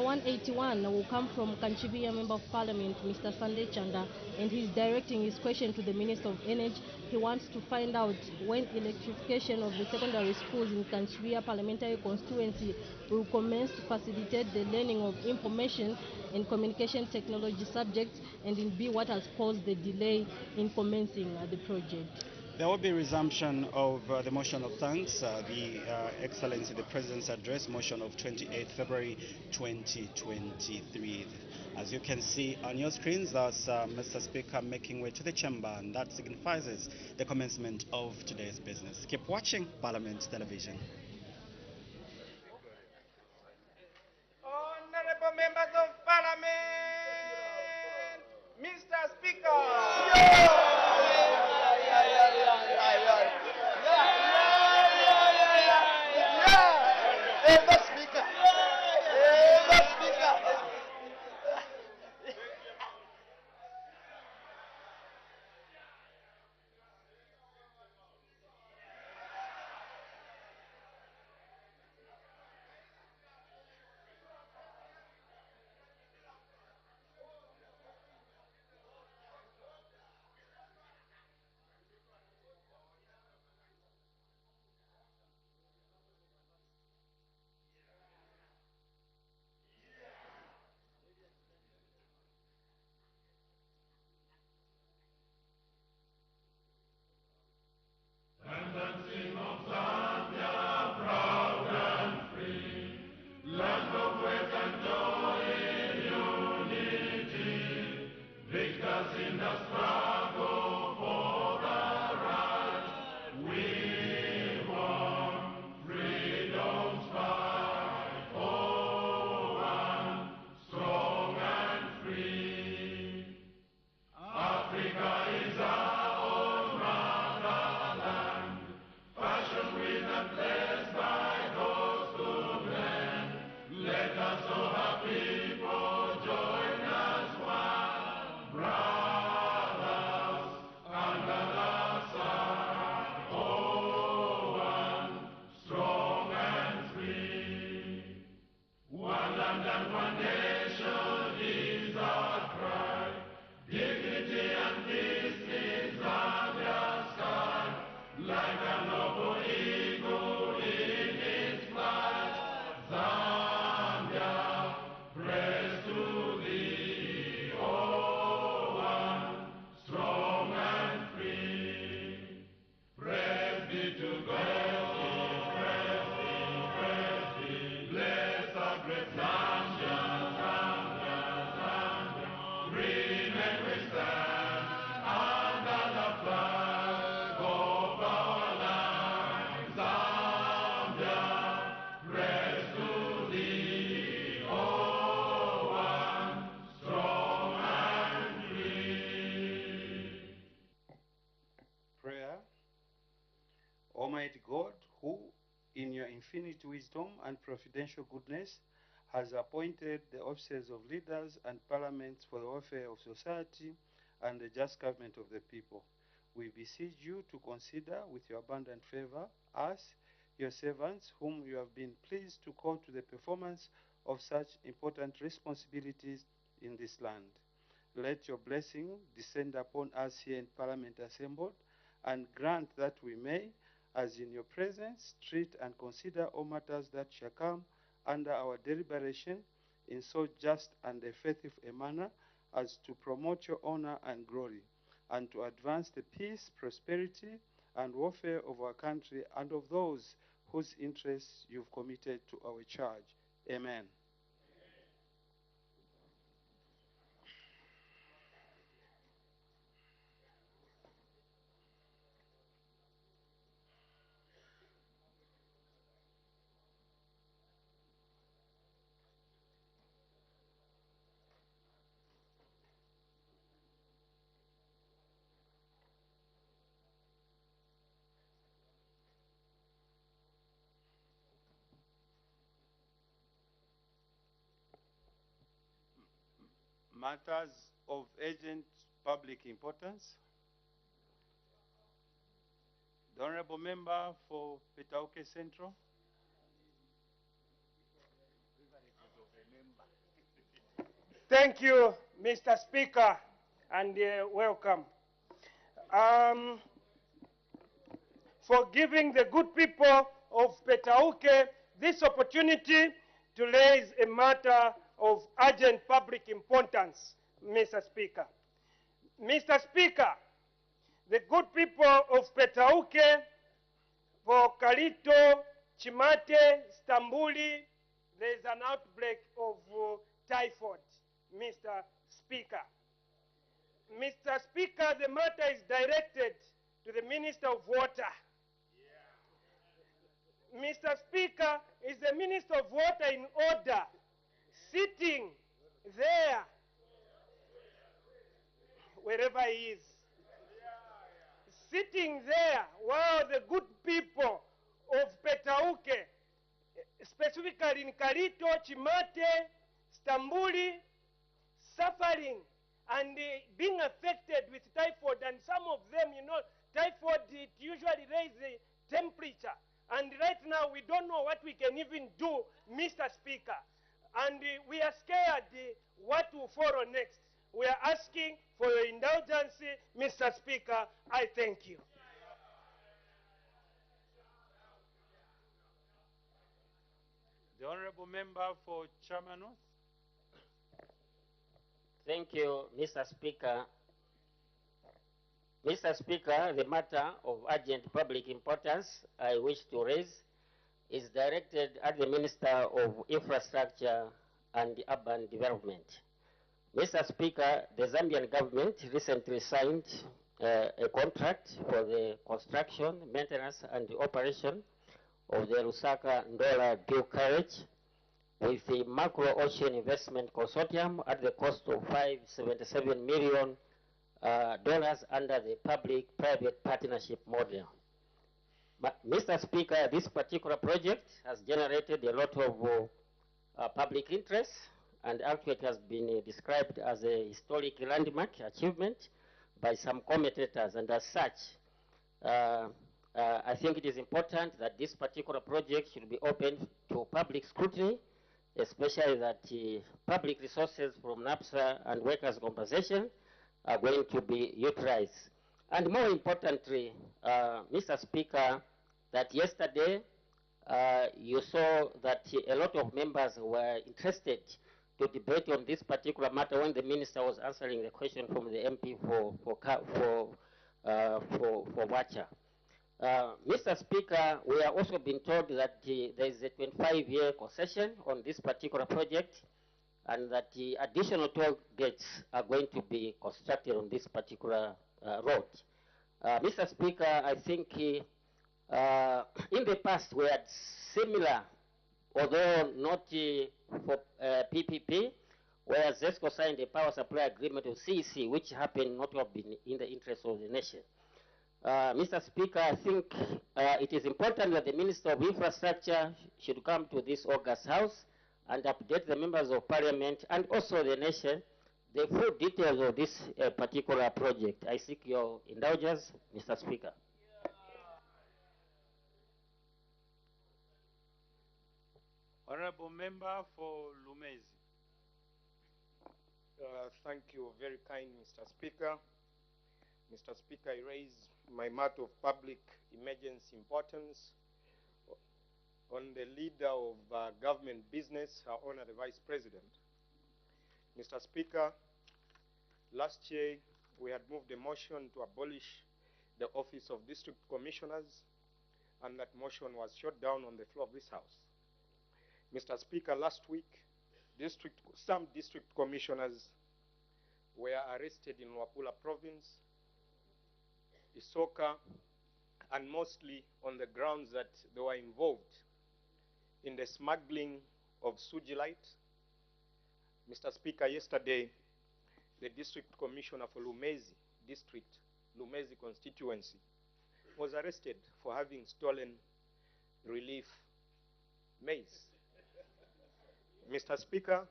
181 will come from Kanchibia Member of Parliament, Mr. Sunday Chanda, and he's directing his question to the Minister of Energy. He wants to find out when electrification of the secondary schools in Kanchibia parliamentary constituency will commence to facilitate the learning of information and communication technology subjects, and in B, what has caused the delay in commencing the project. There will be resumption of the motion of thanks, the Excellency the President's Address, motion of 28th February 2023. As you can see on your screens, that's Mr. Speaker making way to the chamber, and that signifies the commencement of today's business. Keep watching Parliament Television. Honorable members of Parliament, Mr. Speaker. Tendency of Zambia, proud and free, land of wealth and joy in unity, victors in the struggle for the right. We want freedom's fight for one, strong and free. Africa is our own motherland, fashioned with and blessed by those who blend. Let us all our people join as one, brothers under the sun. Oh, one, strong and free. One land and one nation is our cry. Dignity and peace in Zambia's sky, like a noble eagle in its flight. Zambia, praise to thee, oh one, strong and free. Praise be to God, praise be, bless our great Zambia, Zambia, Zambia. Remain we stand under the flag of our land. Zambia, praise to thee, oh one, strong and free. Prayer. Almighty God, who in your infinite wisdom and providential goodness has appointed the offices of leaders and parliaments for the welfare of society and the just government of the people, we beseech you to consider with your abundant favor us, your servants, whom you have been pleased to call to the performance of such important responsibilities in this land. Let your blessing descend upon us here in Parliament assembled, and grant that we may, as in your presence, treat and consider all matters that shall come under our deliberation in so just and effective a manner as to promote your honor and glory, and to advance the peace, prosperity, and welfare of our country and of those whose interests you've committed to our charge. Amen. Matters of urgent public importance. The Honorable Member for Petauke Central. Thank you, Mr. Speaker, and welcome. For giving the good people of Petauke this opportunity to raise a matter of urgent public importance, Mr. Speaker. Mr. Speaker, the good people of Petauke, for Kalito, Chimate, Stambuli, there is an outbreak of typhoid, Mr. Speaker. Mr. Speaker, the matter is directed to the Minister of Water. Mr. Speaker, is the Minister of Water in order, sitting there, wherever he is, sitting there while the good people of Petauke, specifically in Kalito, Chimate, Stambuli, suffering and being affected with typhoid, and some of them, you know, typhoid, it usually raises the temperature. And right now, we don't know what we can even do, Mr. Speaker. And we are scared what will follow next. We are asking for your indulgence, Mr. Speaker. I thank you. The Honorable Member for Chamanos. Thank you, Mr. Speaker. Mr. Speaker, the matter of urgent public importance I wish to raise is directed at the Minister of Infrastructure and Urban Development. Mr. Speaker, the Zambian government recently signed a contract for the construction, maintenance, and operation of the Lusaka-Ndola dual carriage with the Macro Ocean Investment Consortium at the cost of $577 million under the public-private partnership model. But, Mr. Speaker, this particular project has generated a lot of public interest, and actually it has been described as a historic landmark achievement by some commentators, and as such, I think it is important that this particular project should be open to public scrutiny, especially that public resources from NAPSA and workers' compensation are going to be utilized. And more importantly, Mr. Speaker, that yesterday you saw that a lot of members were interested to debate on this particular matter when the minister was answering the question from the MP for Wacha. Mr. Speaker, we are also being told that there is a 25-year concession on this particular project, and that the additional 12 gates are going to be constructed on this particular road. Mr. Speaker, I think in the past we had similar, although not for PPP, where ZESCO signed a power supply agreement with CEC, which happened not to have been in the interest of the nation. Mr. Speaker, I think it is important that the Minister of Infrastructure should come to this August House and update the members of Parliament and also the nation the full details of this particular project. I seek your indulgence, Mr. Speaker. Honorable Member for Lumezi. Thank you, very kind Mr. Speaker. Mr. Speaker, I raise my matter of public emergency importance on the leader of government business, Her Honor the Vice President. Mr. Speaker, last year we had moved a motion to abolish the office of district commissioners, and that motion was shot down on the floor of this House. Mr. Speaker, last week, some district commissioners were arrested in Wapula Province, Isoka, and mostly on the grounds that they were involved in the smuggling of Sujilite. Mr. Speaker, yesterday, the district commissioner for Lumezi district, Lumezi constituency, was arrested for having stolen relief maize. Mr. Speaker,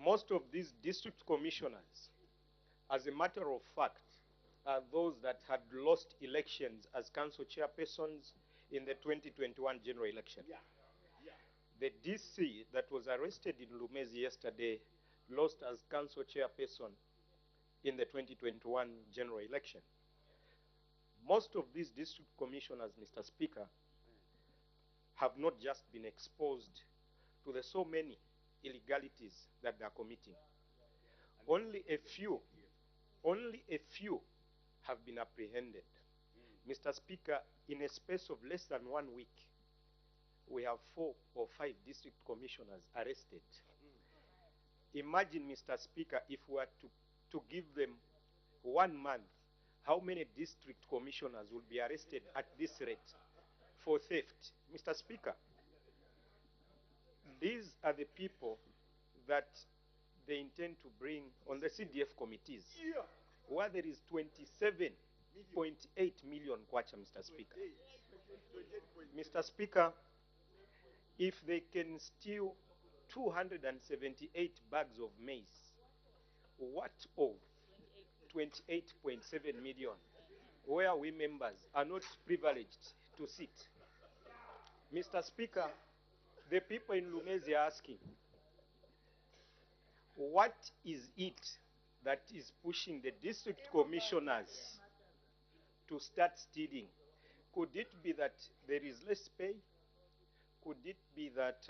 most of these district commissioners, as a matter of fact, are those that had lost elections as council chairpersons in the 2021 general election. The DC that was arrested in Lumezi yesterday lost as council chairperson in the 2021 general election. Most of these district commissioners, Mr. Speaker, have not just been exposed to the so many illegalities that they are committing. Only a few have been apprehended. Mr. Speaker, in a space of less than 1 week, we have 4 or 5 district commissioners arrested. Imagine, Mr. Speaker, if we were to give them 1 month, how many district commissioners will be arrested at this rate for theft? Mr. Speaker, these are the people that they intend to bring on the CDF committees, where there is 27.8 million kwacha, Mr. Speaker. Mr. Speaker, if they can steal 278 bags of maize, what of 28.7 million, where we members are not privileged to sit? Mr. Speaker, the people in Lumezi are asking, what is it that is pushing the district commissioners to start stealing? Could it be that there is less pay? Could it be that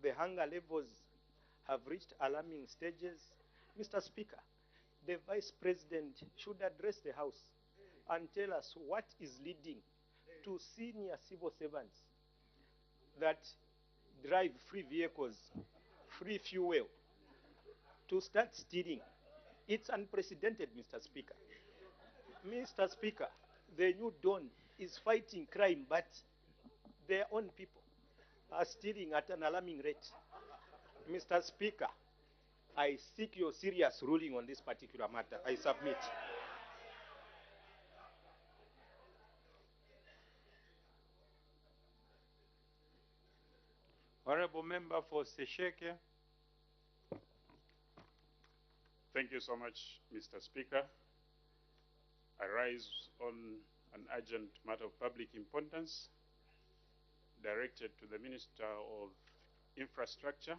the hunger levels have reached alarming stages? Mr. Speaker, the Vice President should address the House and tell us what is leading to senior civil servants that drive free vehicles, free fuel, to start stealing. It's unprecedented, Mr. Speaker. Mr. Speaker, the New Dawn is fighting crime, but their own people are stealing at an alarming rate. Mr. Speaker, I seek your serious ruling on this particular matter. I submit. Honorable Member for Sesheke. Thank you so much, Mr. Speaker. I rise on an urgent matter of public importance directed to the Minister of Infrastructure.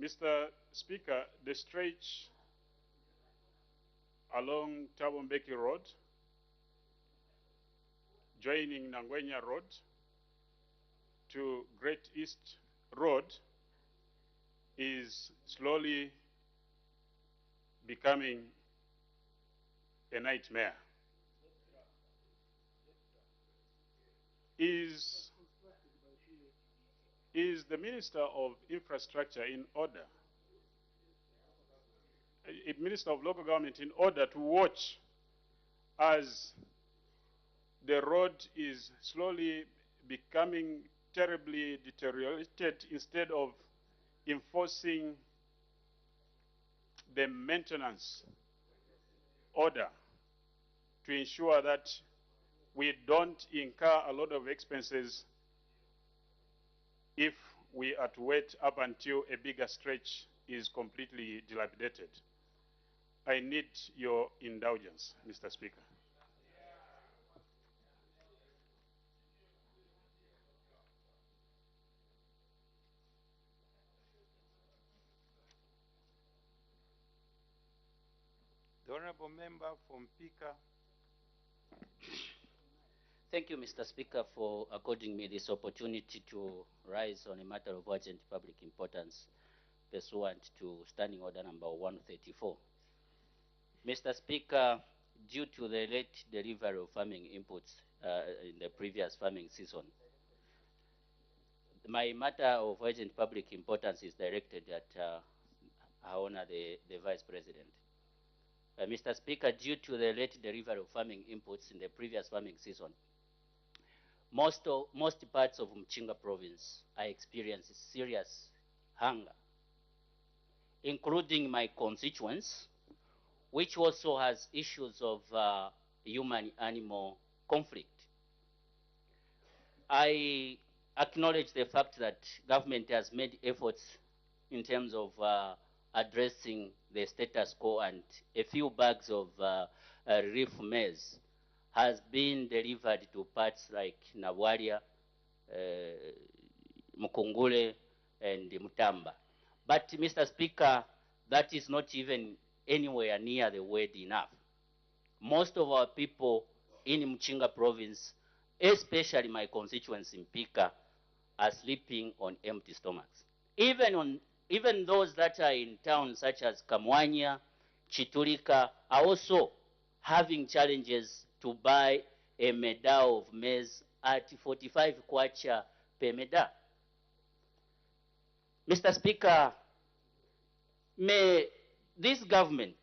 Mr. Speaker, the stretch along Tabombeki Road, joining Nangwenya Road to Great East Road, is slowly becoming a nightmare. Is the Minister of Infrastructure in order, Minister of Local Government, in order to watch as the road is slowly becoming terribly deteriorated instead of enforcing the maintenance order to ensure that we don't incur a lot of expenses if we are to wait up until a bigger stretch is completely dilapidated? I need your indulgence, Mr. Speaker. The Honorable Member from Pika. Thank you, Mr. Speaker, for according me this opportunity to rise on a matter of urgent public importance pursuant to Standing Order number 134. Mr. Speaker, due to the late delivery of farming inputs in the previous farming season, my matter of urgent public importance is directed at Our Honor the Vice President. Mr. Speaker, due to the late delivery of farming inputs in the previous farming season, most parts of Mchinga province are experiencing serious hunger, including my constituents, which also has issues of human-animal conflict. I acknowledge the fact that government has made efforts in terms of addressing the status quo, and a few bags of relief maize has been delivered to parts like Nawaria, Mukungule and Mutamba. But Mr. Speaker, that is not even anywhere near the word enough. Most of our people in Mchinga province, especially my constituents in Pika, are sleeping on empty stomachs. Even those that are in towns such as Kamwanya, Chitulika, are also having challenges to buy a meda of maize at 45 kwacha per meda. Mr. Speaker, may this government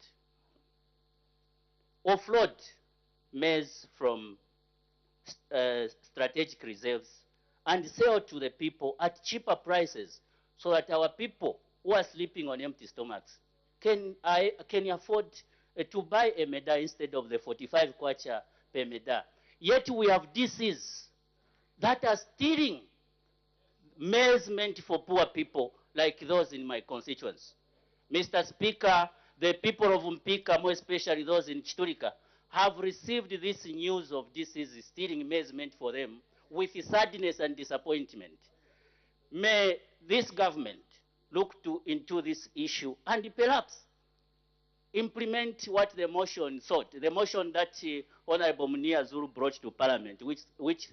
offload maize from strategic reserves and sell to the people at cheaper prices so that our people who are sleeping on empty stomachs can afford to buy a meda instead of the 45 kwacha per meda. Yet we have DCs that are stealing maize meant for poor people like those in my constituents. Mr. Speaker, the people of Mpika, more especially those in Chitulika, have received this news of disease stealing maize meant for them with sadness and disappointment. May this government look into this issue and perhaps implement what the motion sought, the motion that Honorable Munia Zulu brought to Parliament, which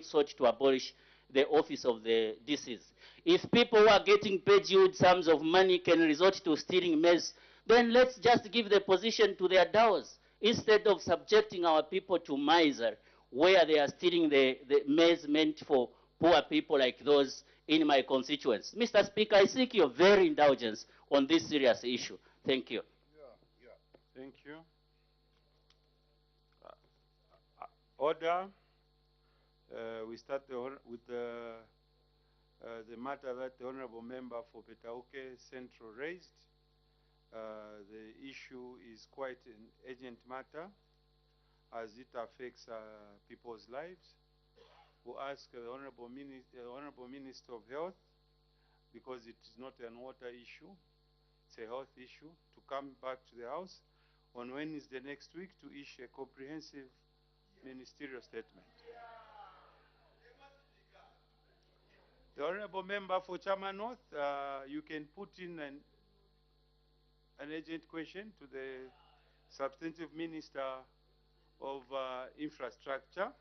sought to abolish the office of the DCs. If people who are getting paid huge sums of money can resort to stealing maize, then let's just give the position to their dowers instead of subjecting our people to miser, where they are stealing the maize meant for poor people like those in my constituents. Mr. Speaker, I seek your very indulgence on this serious issue. Thank you. Thank you. Order. We start with the matter that the Honorable Member for Petauke Central raised. The issue is quite an urgent matter as it affects people's lives. We ask the Honorable Minister of Health, because it is not a water issue, it's a health issue, to come back to the House on Wednesday next week to issue a comprehensive ministerial statement. The Honorable Member for Chama North, you can put in an urgent question to the Substantive Minister of Infrastructure.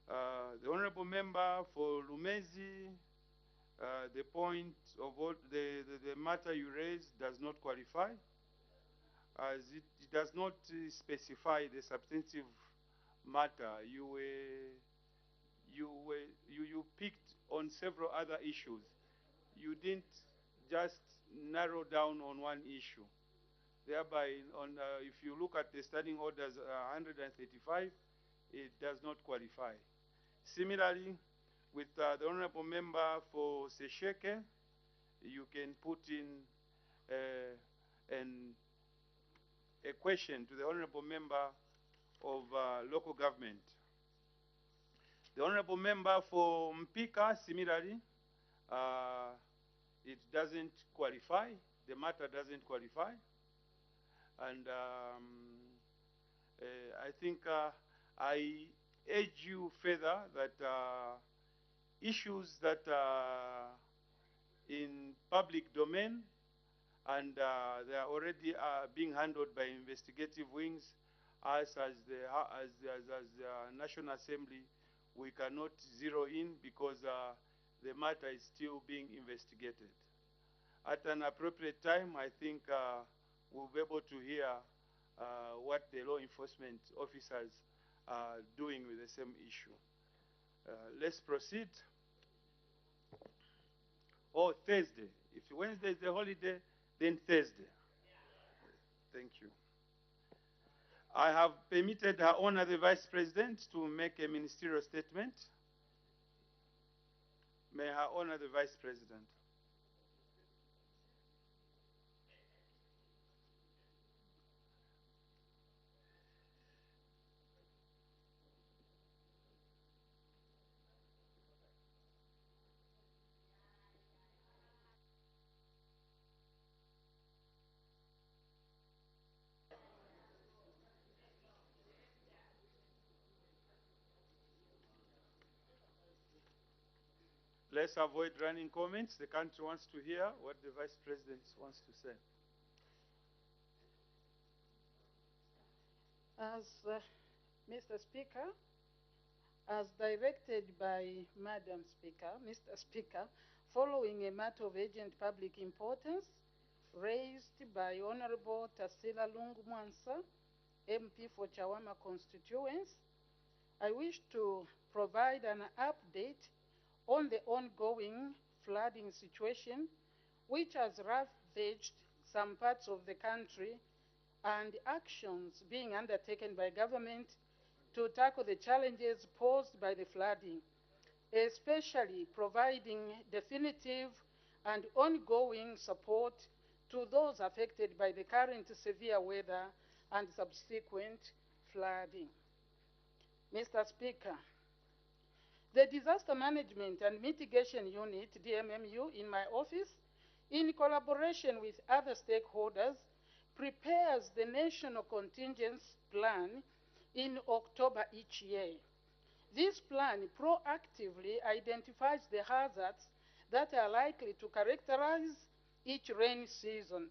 The Honorable Member for Lumezi, the point of all the matter you raised does not qualify, as it does not specify the substantive matter. You picked on several other issues. You didn't just narrow down on one issue. Thereby, if you look at the standing orders 135, it does not qualify. Similarly, with the Honorable Member for Sesheke, you can put in a question to the Honorable Member of Local Government. The Honorable Member for Mpika, similarly, it doesn't qualify. The matter doesn't qualify. And I think I urge you further that issues that are in public domain and they are already being handled by investigative wings, us as the National Assembly, we cannot zero in because the matter is still being investigated. At an appropriate time, I think we'll be able to hear what the law enforcement officers are doing with the same issue. Let's proceed. Oh, Thursday. If Wednesday is a holiday, then Thursday. Thank you. I have permitted Her Honor the Vice President to make a ministerial statement. May Her Honor the Vice President. Let's avoid running comments. The country wants to hear what the Vice President wants to say. As Mr. Speaker, as directed by Madam Speaker, Mr. Speaker, following a matter of urgent public importance raised by Honorable Tasila Lungu Mwansa, MP for Chawama constituents, I wish to provide an update on the ongoing flooding situation which has ravaged some parts of the country and actions being undertaken by government to tackle the challenges posed by the flooding, especially providing definitive and ongoing support to those affected by the current severe weather and subsequent flooding. Mr. Speaker, the Disaster Management and Mitigation Unit, DMMU, in my office, in collaboration with other stakeholders, prepares the National Contingency Plan in October each year. This plan proactively identifies the hazards that are likely to characterize each rainy season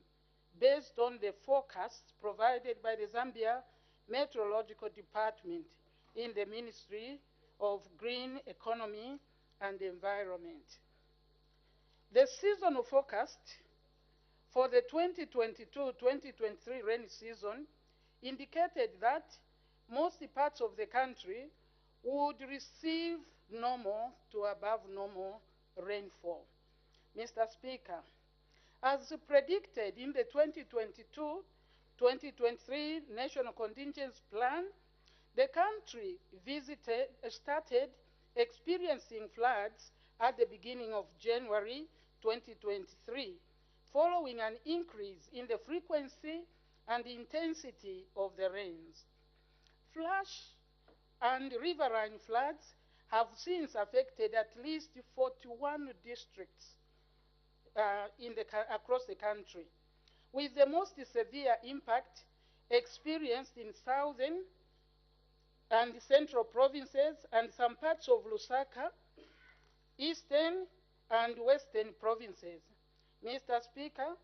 based on the forecasts provided by the Zambia Meteorological Department in the Ministry of Green Economy and Environment. The seasonal forecast for the 2022-2023 rainy season indicated that most parts of the country would receive normal to above normal rainfall. Mr. Speaker, as predicted in the 2022-2023 National Contingency Plan, the country started experiencing floods at the beginning of January 2023, following an increase in the frequency and intensity of the rains. Flash and riverine floods have since affected at least 41 districts across the country, with the most severe impact experienced in southern and central provinces and some parts of Lusaka, eastern and western provinces. Mr. Speaker,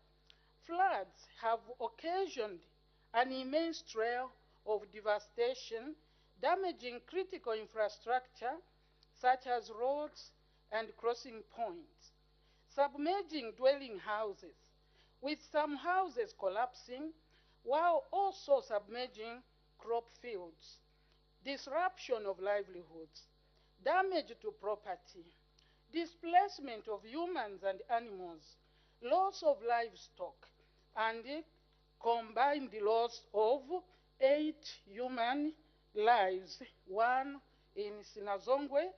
floods have occasioned an immense trail of devastation, damaging critical infrastructure such as roads and crossing points, submerging dwelling houses, with some houses collapsing, while also submerging crop fields, disruption of livelihoods, damage to property, displacement of humans and animals, loss of livestock, and combined loss of 8 human lives, 1 in Sinazongwe,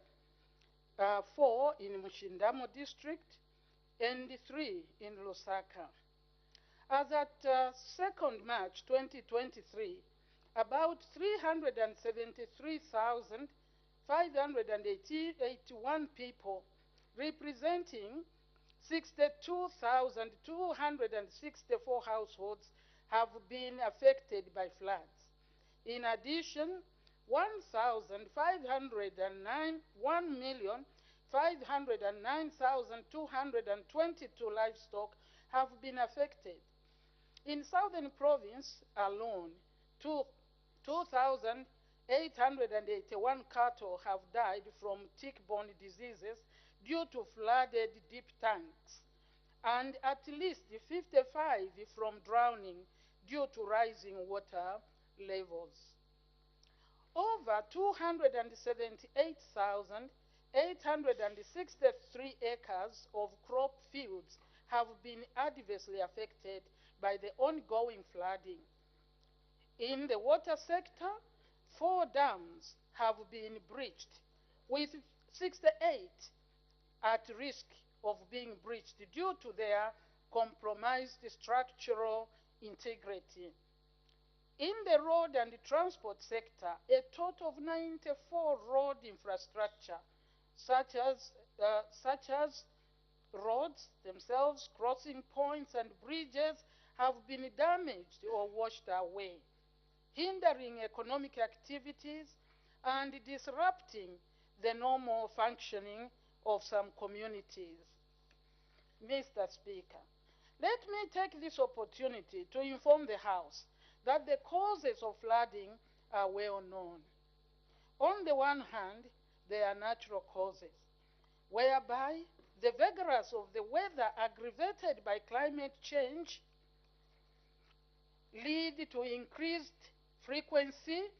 4 in Mushindamo district, and 3 in Lusaka. As at 2nd March 2023, about 373,581 people, representing 62,264 households, have been affected by floods. In addition, 1,509,222 livestock have been affected. In Southern Province alone, 2,881 cattle have died from tick-borne diseases due to flooded deep tanks, and at least 55 from drowning due to rising water levels. Over 278,863 acres of crop fields have been adversely affected by the ongoing flooding. In the water sector, 4 dams have been breached, with 68 at risk of being breached due to their compromised structural integrity. In the road and transport sector, a total of 94 road infrastructure, such as roads themselves, crossing points and bridges, have been damaged or washed away, hindering economic activities and disrupting the normal functioning of some communities. Mr. Speaker, let me take this opportunity to inform the House that the causes of flooding are well known. On the one hand, there are natural causes, whereby the vigorous of the weather aggravated by climate change lead to increased frequency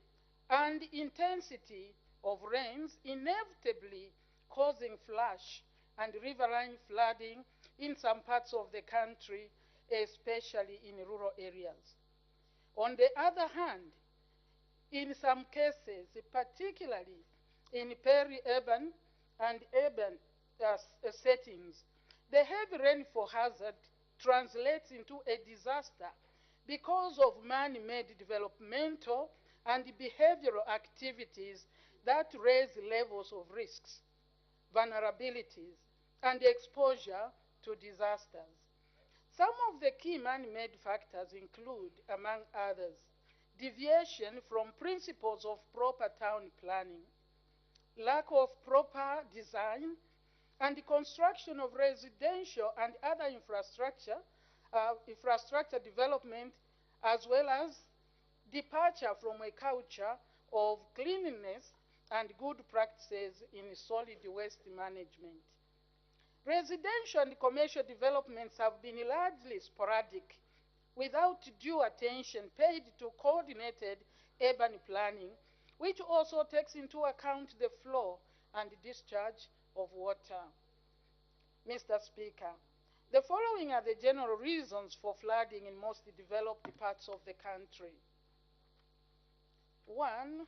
and intensity of rains, inevitably causing flash and riverine flooding in some parts of the country, especially in rural areas. On the other hand, in some cases, particularly in peri-urban and urban settings, the heavy rainfall hazard translates into a disaster because of man-made developmental and behavioral activities that raise levels of risks, vulnerabilities, and exposure to disasters. Some of the key man-made factors include, among others, deviation from principles of proper town planning, lack of proper design, and the construction of residential and other infrastructure development, as well as departure from a culture of cleanliness and good practices in solid waste management. Residential and commercial developments have been largely sporadic, without due attention paid to coordinated urban planning, which also takes into account the flow and discharge of water. Mr. Speaker, the following are the general reasons for flooding in most developed parts of the country. 1.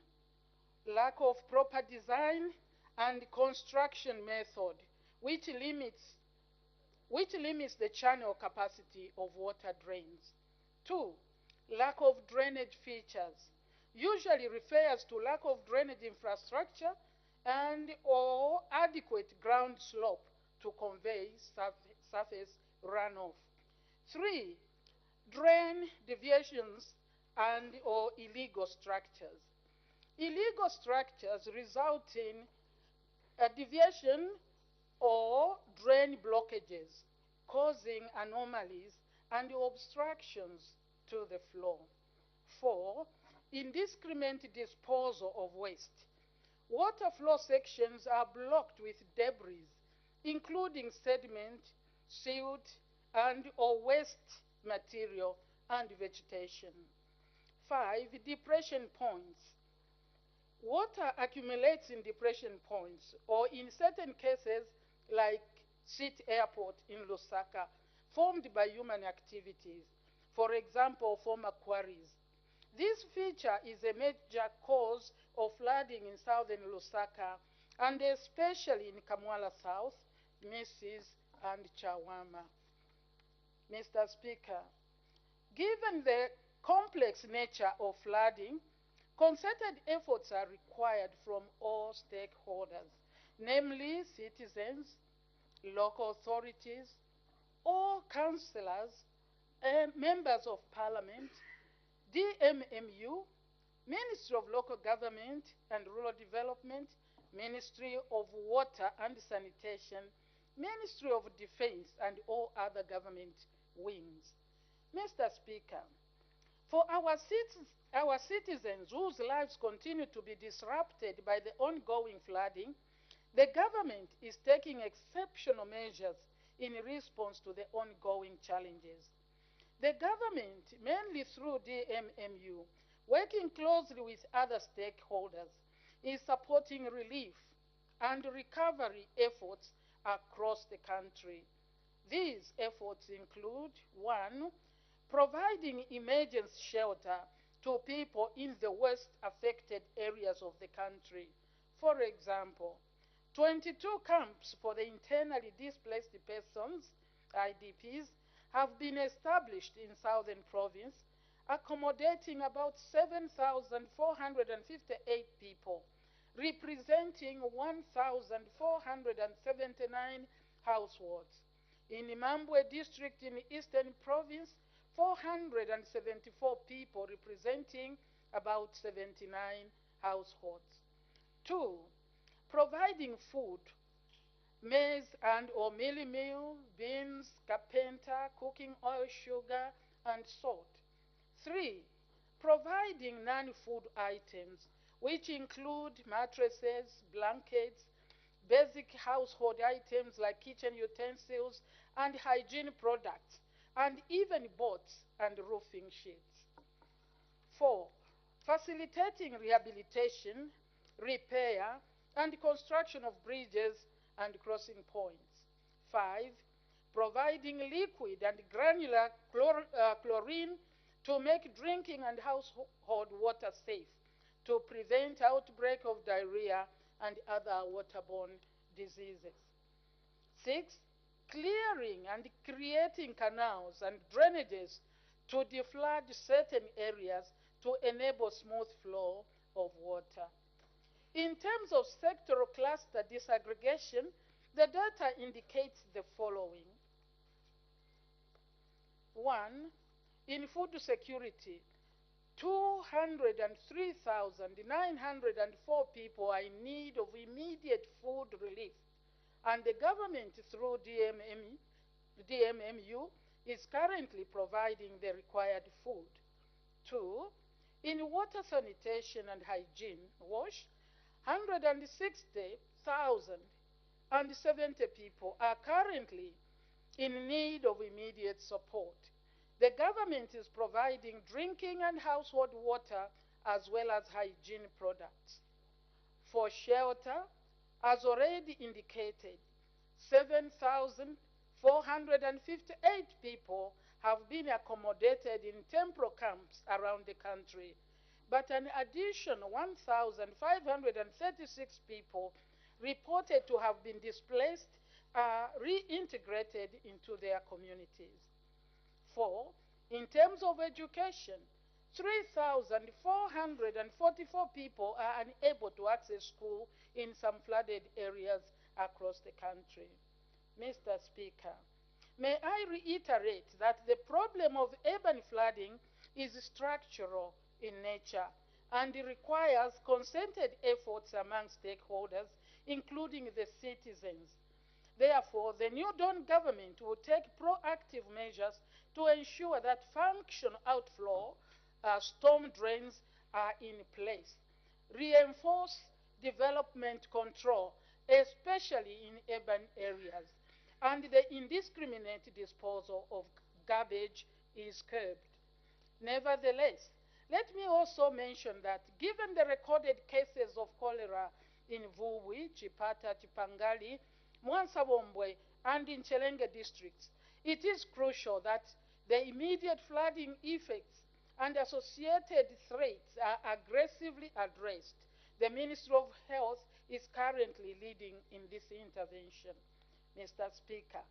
Lack of proper design and construction method, which limits the channel capacity of water drains. 2. Lack of drainage features, usually refers to lack of drainage infrastructure and or adequate ground slope to convey surface runoff. 3. Drain deviations and or illegal structures. Illegal structures result in a deviation or drain blockages, causing anomalies and obstructions to the flow. 4. Indiscriminate disposal of waste. Water flow sections are blocked with debris, including sediment, silt, and or waste material and vegetation. 5. Depression points. Water accumulates in depression points, or in certain cases, like City Airport in Lusaka, formed by human activities, for example, former quarries. This feature is a major cause of flooding in southern Lusaka, and especially in Kamwala South, Mrs. and Chawama. Mr. Speaker, given the complex nature of flooding, concerted efforts are required from all stakeholders, namely citizens, local authorities, all councillors, members of parliament, DMMU, Ministry of Local Government and Rural Development, Ministry of Water and Sanitation, Ministry of Defense, and all other government wings. Mr. Speaker, for our citizens whose lives continue to be disrupted by the ongoing flooding, the government is taking exceptional measures in response to the ongoing challenges. The government, mainly through DMMU, working closely with other stakeholders, is supporting relief and recovery efforts across the country. These efforts include 1. Providing emergency shelter to people in the worst affected areas of the country. For example, 22 camps for the internally displaced persons, IDPs, have been established in Southern Province, accommodating about 7,458 people, representing 1,479 households. In Imambwe district in Eastern Province, 474 people, representing about 79 households. 2. Providing food, maize and or mealie meal, beans, carpenter, cooking oil, sugar, and salt. 3. Providing non-food items, which include mattresses, blankets, basic household items like kitchen utensils and hygiene products, and even boats and roofing sheets. 4. Facilitating rehabilitation, repair, and construction of bridges and crossing points. 5. Providing liquid and granular chlorine to make drinking and household water safe, to prevent outbreak of diarrhea and other waterborne diseases. 6. Clearing and creating canals and drainages to deflood certain areas to enable smooth flow of water. In terms of sectoral cluster disaggregation, the data indicates the following. 1. In food security, 203,904 people are in need of immediate food relief, and the government through DMMU is currently providing the required food. 2. In water sanitation and hygiene, WASH, 160,070 people are currently in need of immediate support. The government is providing drinking and household water as well as hygiene products. For shelter, as already indicated, 7,458 people have been accommodated in temporary camps around the country, but an additional 1,536 people reported to have been displaced are reintegrated into their communities. 4. In terms of education, 3,444 people are unable to access school in some flooded areas across the country. Mr. Speaker, may I reiterate that the problem of urban flooding is structural in nature and requires concerted efforts among stakeholders, including the citizens. Therefore, the New Dawn government will take proactive measures to ensure that functional outflow storm drains are in place, reinforce development control, especially in urban areas, and the indiscriminate disposal of garbage is curbed. Nevertheless, let me also mention that given the recorded cases of cholera in Vuwi, Chipata, Chipangali, Mwansabombwe, and in Chelenge districts, it is crucial that the immediate flooding effects and associated threats are aggressively addressed. The Ministry of Health is currently leading in this intervention. Mr. Speaker,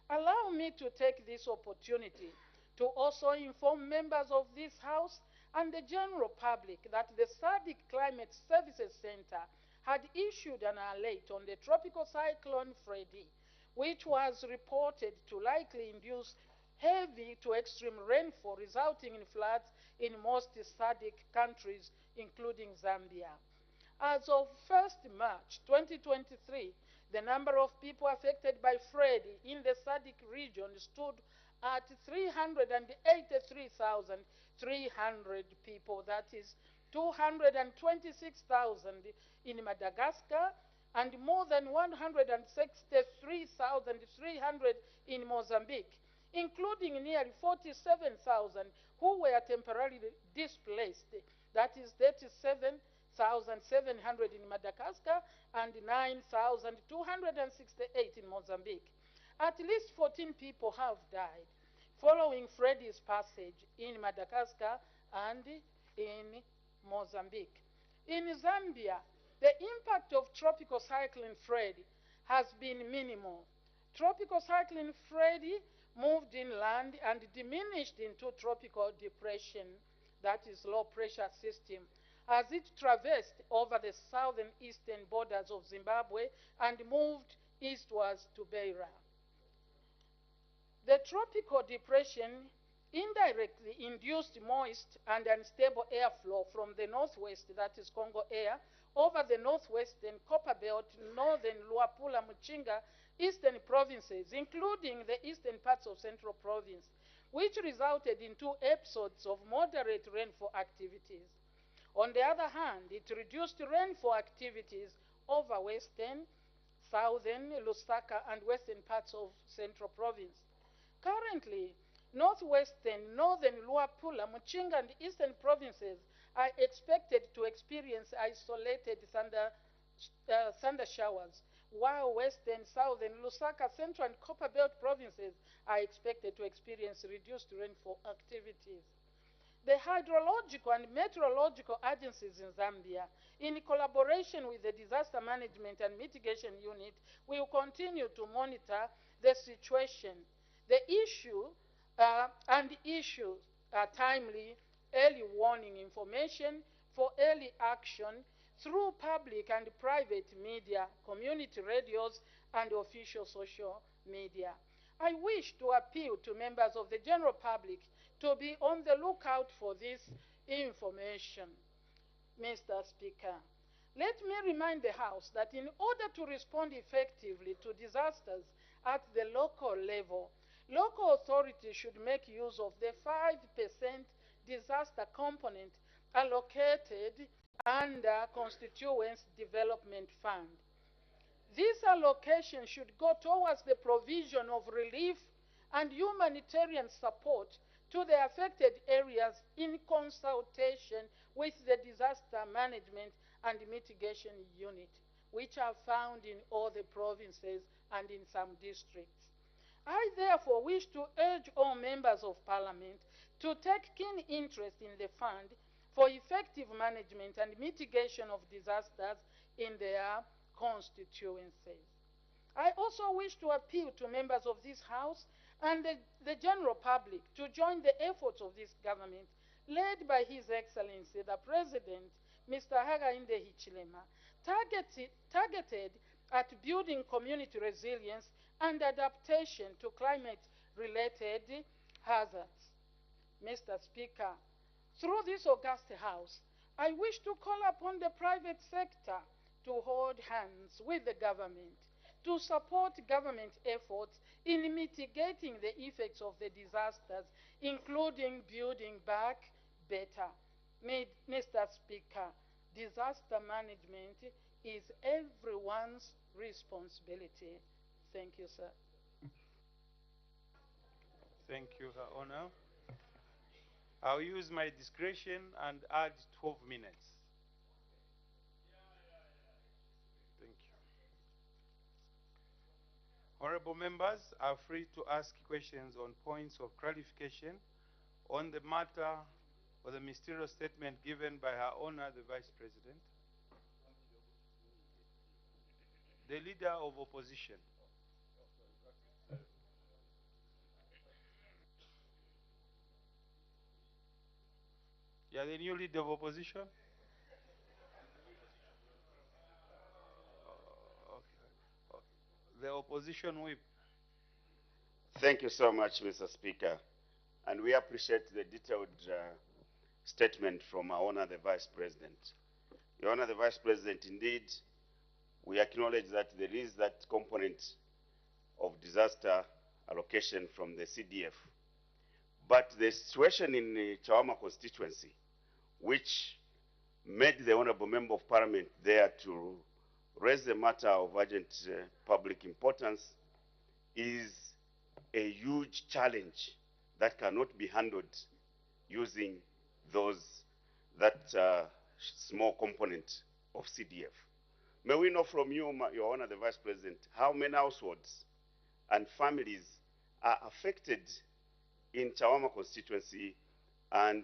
allow me to take this opportunity to also inform members of this House and the general public that the SADC Climate Services Center had issued an alert on the tropical cyclone Freddy, which was reported to likely induce heavy to extreme rainfall resulting in floods in most SADC countries, including Zambia. As of 1st March 2023, the number of people affected by Freddy in the SADC region stood at 383,300 people, that is 226,000 in Madagascar and more than 163,300 in Mozambique, including nearly 47,000 who were temporarily displaced, that is 37,700 in Madagascar and 9,268 in Mozambique. At least 14 people have died following Freddy's passage in Madagascar and in Mozambique. In Zambia, the impact of Tropical Cyclone Freddy has been minimal. Tropical Cyclone Freddy moved inland and diminished into tropical depression, that is low pressure system, as it traversed over the southern eastern borders of Zimbabwe and moved eastwards to Beira. The tropical depression indirectly induced moist and unstable airflow from the northwest, that is Congo air, over the northwestern Copperbelt, northern Luapula Muchinga eastern provinces, including the eastern parts of Central Province, which resulted in 2 episodes of moderate rainfall activities. On the other hand, it reduced rainfall activities over western, southern, Lusaka, and western parts of Central Province. Currently, northwestern, northern Luapula, Muchinga, and eastern provinces are expected to experience isolated thunder showers, while western, southern, Lusaka, central, and Copper Belt provinces are expected to experience reduced rainfall activities. The hydrological and meteorological agencies in Zambia, in collaboration with the Disaster Management and Mitigation Unit, will continue to monitor the situation. The issue timely early warning information for early action through public and private media, community radios, and official social media. I wish to appeal to members of the general public to be on the lookout for this information. Mr. Speaker, let me remind the House that in order to respond effectively to disasters at the local level, local authorities should make use of the 5% disaster component allocated under Constituents Development Fund. This allocation should go towards the provision of relief and humanitarian support to the affected areas in consultation with the Disaster Management and Mitigation Unit, which are found in all the provinces and in some districts. I therefore wish to urge all members of Parliament to take keen interest in the fund for effective management and mitigation of disasters in their constituencies. I also wish to appeal to members of this House and the general public to join the efforts of this government, led by His Excellency the President, Mr. Hakainde Hichilema, targeted at building community resilience and adaptation to climate-related hazards. Mr. Speaker, through this august House, I wish to call upon the private sector to hold hands with the government to support government efforts in mitigating the effects of the disasters, including building back better. Mr. Speaker, disaster management is everyone's responsibility. Thank you, sir. Thank you, Her Honor. I'll use my discretion and add 12 minutes. Thank you. Honorable members are free to ask questions on points of clarification on the matter or the ministerial statement given by Her Honor the Vice President. The Leader of Opposition. You are the new Leader of Opposition? Okay. The Opposition Whip. Thank you so much, Mr. Speaker. And we appreciate the detailed statement from Our Honor the Vice President. Your Honor the Vice President, indeed, we acknowledge that there is that component of disaster allocation from the CDF. But the situation in the Chawama constituency, which made the Honorable Member of Parliament there to raise the matter of urgent public importance, is a huge challenge that cannot be handled using that small component of CDF. May we know from you, Your Honor the Vice President, how many households and families are affected in Chawama constituency, and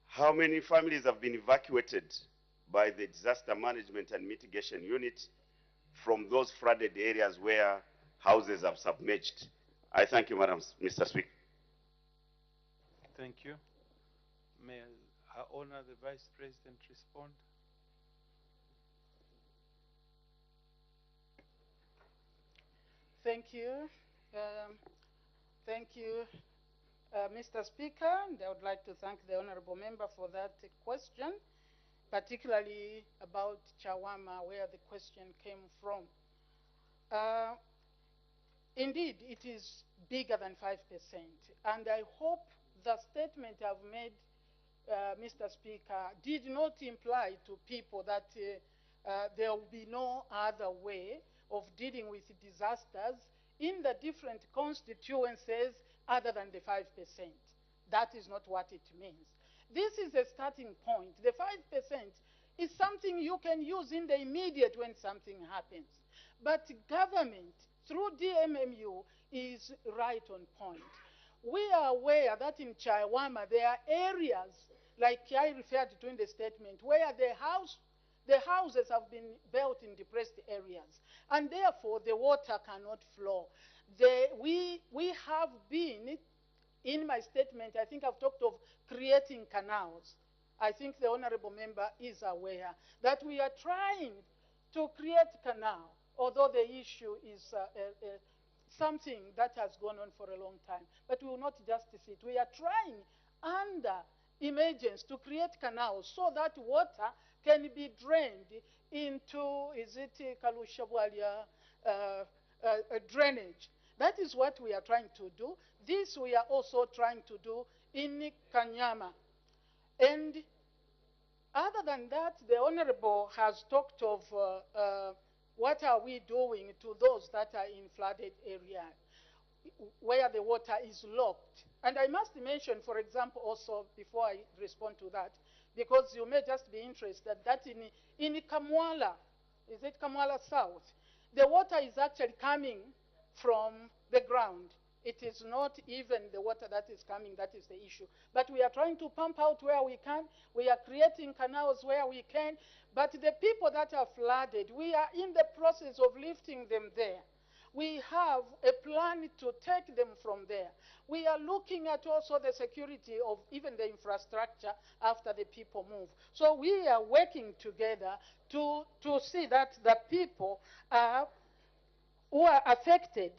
how many families have been evacuated by the Disaster Management and Mitigation Unit from those flooded areas where houses have submerged? I thank you, Mr. Speaker. Thank you. May Her Honor the Vice President respond? Thank you. Thank you, Mr. Speaker, and I would like to thank the Honorable Member for that question, particularly about Chawama, where the question came from. Indeed, it is bigger than 5%. And I hope the statement I've made, Mr. Speaker, did not imply to people that there will be no other way of dealing with disasters in the different constituencies other than the 5%. That is not what it means. This is a starting point. The 5% is something you can use in the immediate when something happens. But government, through DMMU, is right on point. We are aware that in Chaiwama there are areas, like I referred to in the statement, where the houses have been built in depressed areas, and therefore the water cannot flow. We have been, in my statement, I think I've talked of creating canals. I think the honorable member is aware that we are trying to create canal, although the issue is something that has gone on for a long time. But we will not just sit. We are trying under emergence to create canals so that water can be drained into, is it Kalushabwalia, drainage. That is what we are trying to do. This we are also trying to do in Kanyama. And other than that, the Honorable has talked of what are we doing to those that are in flooded areas where the water is locked. And I must mention, for example, also, before I respond to that, because you may just be interested, that in Kamwala, is it Kamwala South, the water is actually coming from the ground. It is not even the water that is coming that is the issue. But we are trying to pump out where we can. We are creating canals where we can. But the people that are flooded, we are in the process of lifting them there. We have a plan to take them from there. We are looking at also the security of even the infrastructure after the people move. So we are working together to see that the people who are affected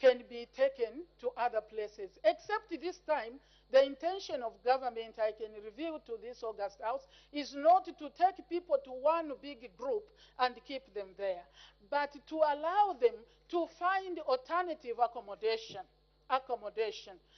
can be taken to other places. Except this time, the intention of government, I can reveal to this August House, is not to take people to one big group and keep them there, but to allow them to find alternative accommodation,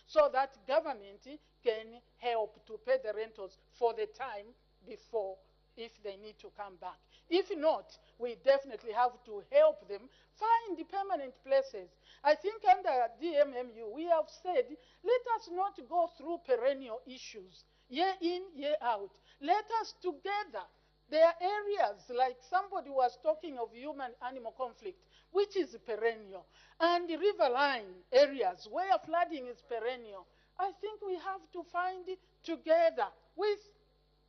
so that government can help to pay the rentals for the time before, if they need to come back. If not, we definitely have to help them find permanent places. I think under DMMU, we have said, let us not go through perennial issues, year in, year out. Let us together. There are areas, like somebody was talking of human-animal conflict, which is perennial, and the riverine areas where flooding is perennial. I think we have to find it together with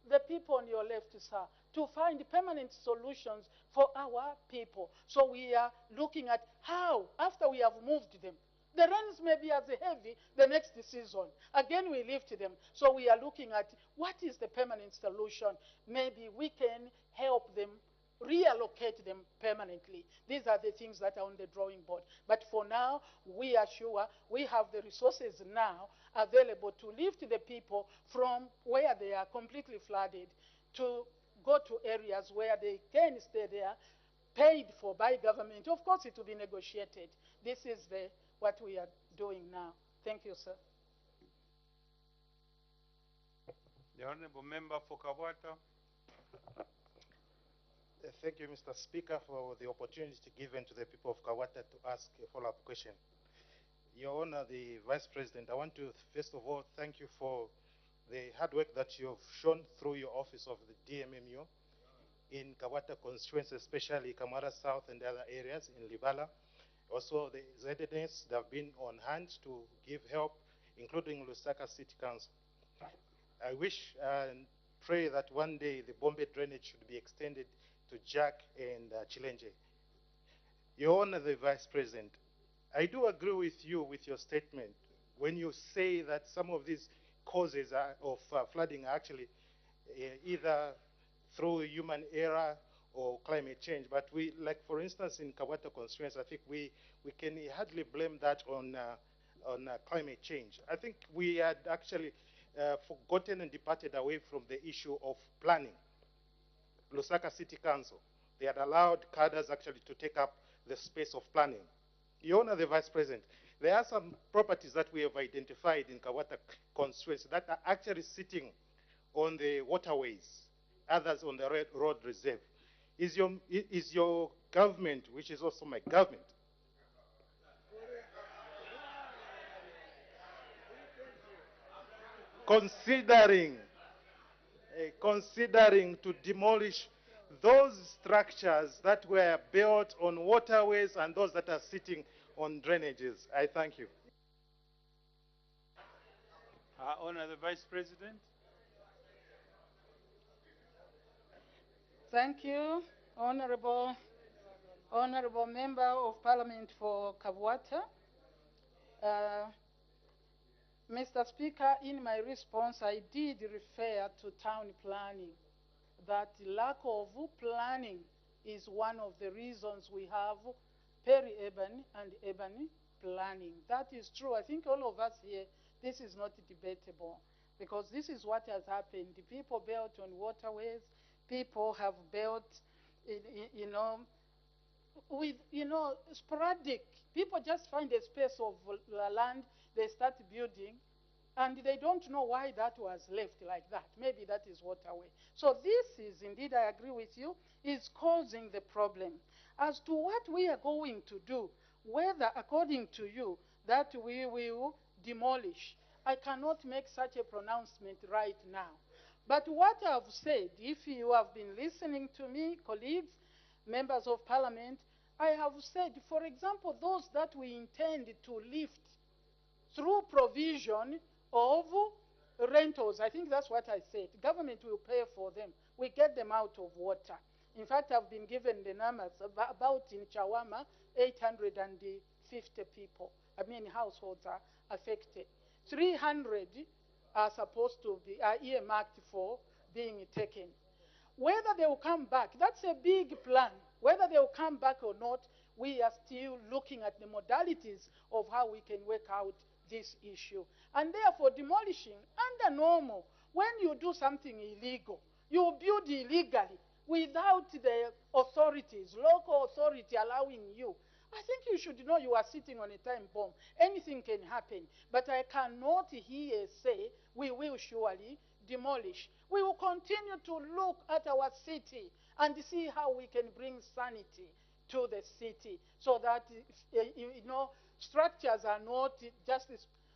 the people on your left, sir, to find permanent solutions for our people. So we are looking at how, after we have moved them, the rains may be as heavy the next season. Again, we lift them. So we are looking at what is the permanent solution. Maybe we can help them, reallocate them permanently. These are the things that are on the drawing board. But for now, we are sure we have the resources now available to lift the people from where they are completely flooded to go to areas where they can stay there, paid for by government. Of course, it will be negotiated. This is what we are doing now. Thank you, sir. The Honorable Member for Kawata. Thank you, Mr. Speaker, for the opportunity given to the people of Kawata to ask a follow-up question. Your Honor, the Vice President, I want to first of all thank you for the hard work that you have shown through your office of the DMMU in Kawata constituency, especially Kamara South and other areas in Libala. Also, the ZNS that have been on hand to give help, including Lusaka City Council. I wish and pray that one day the Bombay drainage should be extended to Jack and Chilenge. Your Honor, the Vice President, I do agree with you with your statement when you say that some of these causes of flooding are actually either through human error or climate change. But we, like for instance, in Kawata constituency, I think we can hardly blame that on climate change. I think we had actually forgotten and departed away from the issue of planning. Lusaka City Council, they had allowed cadres actually to take up the space of planning. Your Honor, the Vice President, there are some properties that we have identified in Kawata constituency that are actually sitting on the waterways, others on the road reserve. Is your government, which is also my government, considering to demolish those structures that were built on waterways and those that are sitting on drainages? I thank you. Honor the Vice President. Thank you, Honorable Member of Parliament for Kabwata. Mr. Speaker, in my response, I did refer to town planning, that lack of planning is one of the reasons we have peri-urban and urban planning. That is true. I think all of us here, this is not debatable, because this is what has happened. The people built on waterways, people have built, with, sporadic. People just find a space of land, they start building, and they don't know why that was left like that. Maybe that is waterway. So this is indeed, I agree with you, is causing the problem. As to what we are going to do, whether according to you that we will demolish, I cannot make such a pronouncement right now. But what I've said, if you have been listening to me, colleagues, members of parliament, I have said, for example, those that we intend to lift through provision of rentals. I think that's what I said. Government will pay for them. We get them out of water. In fact, I've been given the numbers about in Chawama, 850 people, households are affected. 300 are supposed to be, earmarked for being taken. Whether they will come back, that's a big plan. Whether they will come back or not, we are still looking at the modalities of how we can work out this issue. And therefore, demolishing, under normal, when you do something illegal, you build illegally without the authorities, local authority allowing you. I think you should know you are sitting on a time bomb. Anything can happen. But I cannot here say we will surely demolish. We will continue to look at our city and see how we can bring sanity to the city so that, structures are not just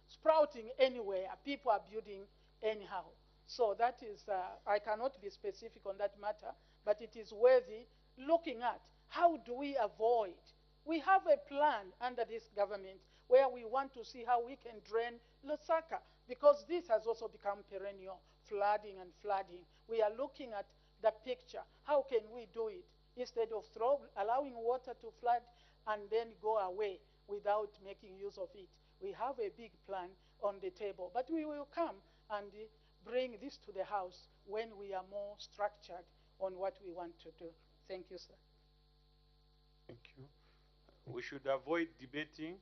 sprouting anywhere. People are building anyhow. So that is, I cannot be specific on that matter, but it is worthy looking at how do we avoid. We have a plan under this government where we want to see how we can drain Lusaka, because this has also become perennial, flooding and flooding. We are looking at the picture. How can we do it? Instead of allowing water to flood and then go away without making use of it. We have a big plan on the table, but we will come and bring this to the House when we are more structured on what we want to do. Thank you, sir. Thank you. We should avoid debating.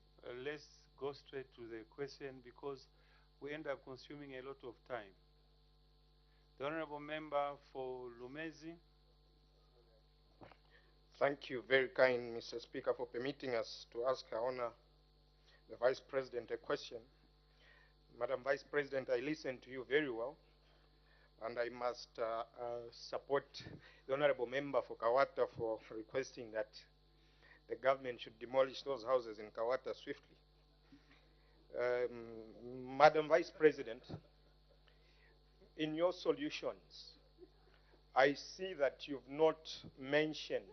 Let's go straight to the question, because we end up consuming a lot of time. The Honorable Member for Lumezi. Thank you, very kind, Mr. Speaker, for permitting us to ask Her Honor, the Vice President, a question. Madam Vice President, I listened to you very well, and I must support the Honorable Member for Kawata for requesting that the government should demolish those houses in Kawata swiftly. Madam Vice President, in your solutions, I see that you've not mentioned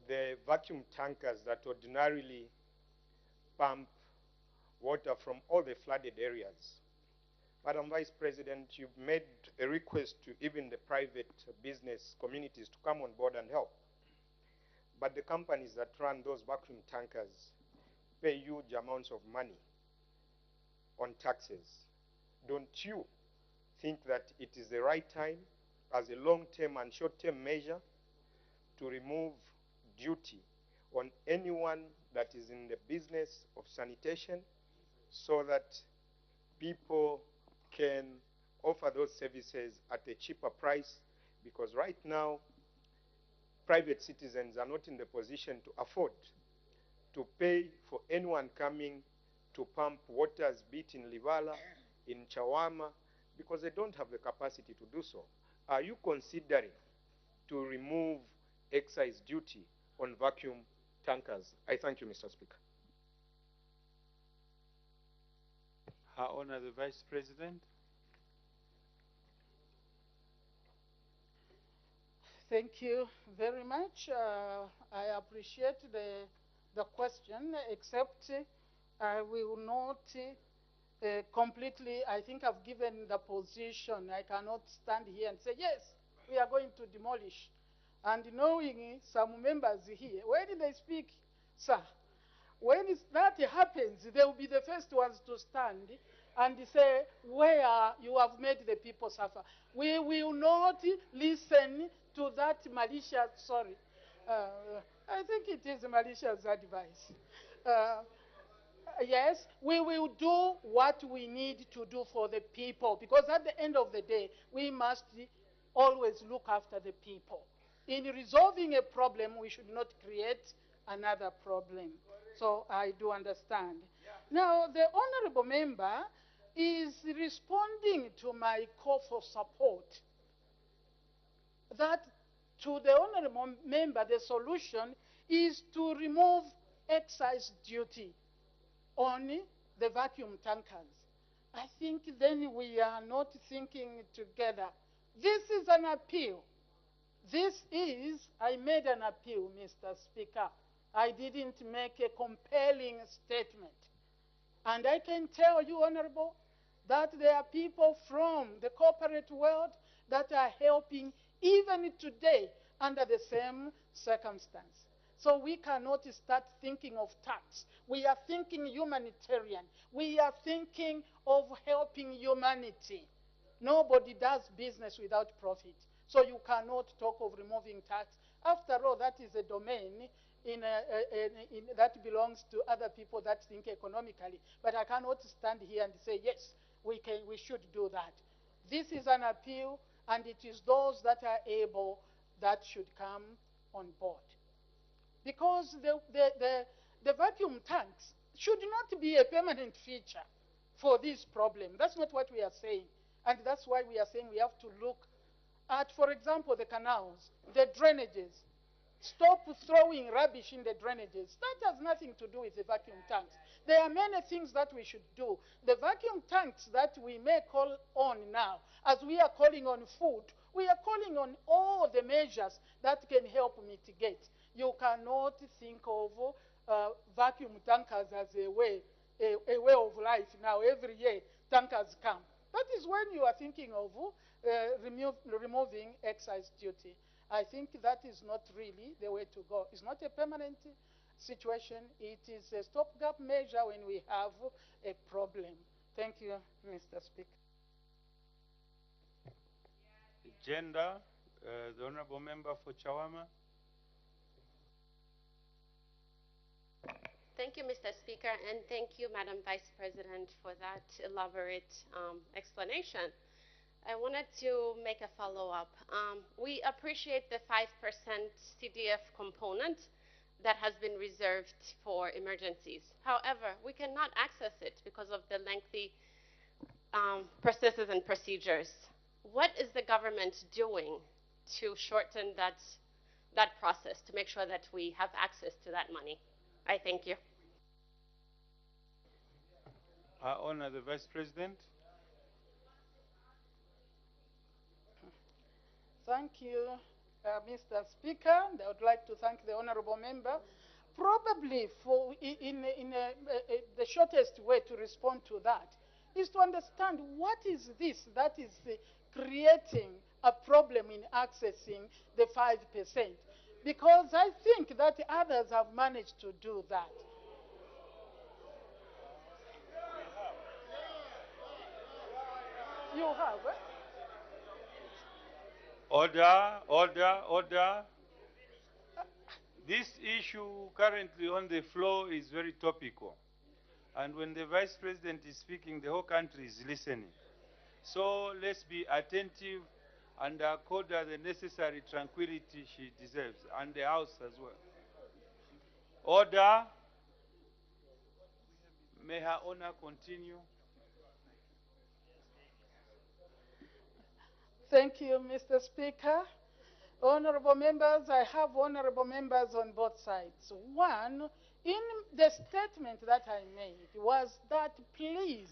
the vacuum tankers that ordinarily pump water from all the flooded areas. Madam Vice President, you've made a request to even the private business communities to come on board and help. But the companies that run those vacuum tankers pay huge amounts of money on taxes. Don't you think that it is the right time, as a long-term and short-term measure, to remove duty on anyone that is in the business of sanitation, so that people can offer those services at a cheaper price? Because right now, private citizens are not in the position to afford to pay for anyone coming to pump waters, be it in Livala, in Chawama, because they don't have the capacity to do so. Are you considering to remove excise duty on vacuum tankers? I thank you, Mr. Speaker. Her Honor, the Vice President. Thank you very much. I appreciate the question, except I will not completely, I think I've given the position. I cannot stand here and say, yes, we are going to demolish. And knowing some members here, when they speak, sir, when that happens, they will be the first ones to stand and say, where you have made the people suffer. We will not listen to that malicious, sorry, I think it is malicious advice. Yes, we will do what we need to do for the people, because at the end of the day, we must always look after the people. In resolving a problem, we should not create another problem. So I do understand. Now, the honorable member is responding to my call for support. That to the honorable member, the solution is to remove excise duty on the vacuum tankers. I think then we are not thinking together. This is an appeal. I made an appeal, Mr. Speaker. I didn't make a compelling statement. And I can tell you, Honorable, that there are people from the corporate world that are helping even today under the same circumstance. So we cannot start thinking of tax. We are thinking humanitarian. We are thinking of helping humanity. Nobody does business without profit. So you cannot talk of removing tax. After all, that is a domain that belongs to other people that think economically. But I cannot stand here and say, yes, we should do that. This is an appeal, and it is those that are able that should come on board. Because the vacuum tanks should not be a permanent feature for this problem. That's not what we are saying. And that's why we are saying we have to look at, for example, the canals, the drainages. Stop throwing rubbish in the drainages. That has nothing to do with the vacuum tanks. There are many things that we should do. The vacuum tanks that we may call on now, as we are calling on food, we are calling on all the measures that can help mitigate. You cannot think of vacuum tankers as a way of life now. Every year, tankers come. That is when you are thinking of removing excise duty. I think that is not really the way to go. It's not a permanent situation. It is a stopgap measure when we have a problem. Thank you, Mr. Speaker. Gender, the Honorable Member for Chawama. Thank you, Mr. Speaker, and thank you, Madam Vice President, for that elaborate explanation. I wanted to make a follow-up. We appreciate the 5% CDF component that has been reserved for emergencies. However, we cannot access it because of the lengthy processes and procedures. What is the government doing to shorten that process, to make sure that we have access to that money? I thank you. I honor the Vice President. Thank you, Mr. Speaker. I would like to thank the honorable member. Probably the shortest way to respond to that is to understand what is this that is creating a problem in accessing the 5%. Because I think that others have managed to do that. You have, eh? Order. This issue currently on the floor is very topical. And when the Vice President is speaking, the whole country is listening. So let's be attentive and accord her the necessary tranquility she deserves, and the House as well. Order. May Her Honor continue. Thank you, Mr. Speaker. Honorable members, I have honorable members on both sides. One, in the statement that I made was that please,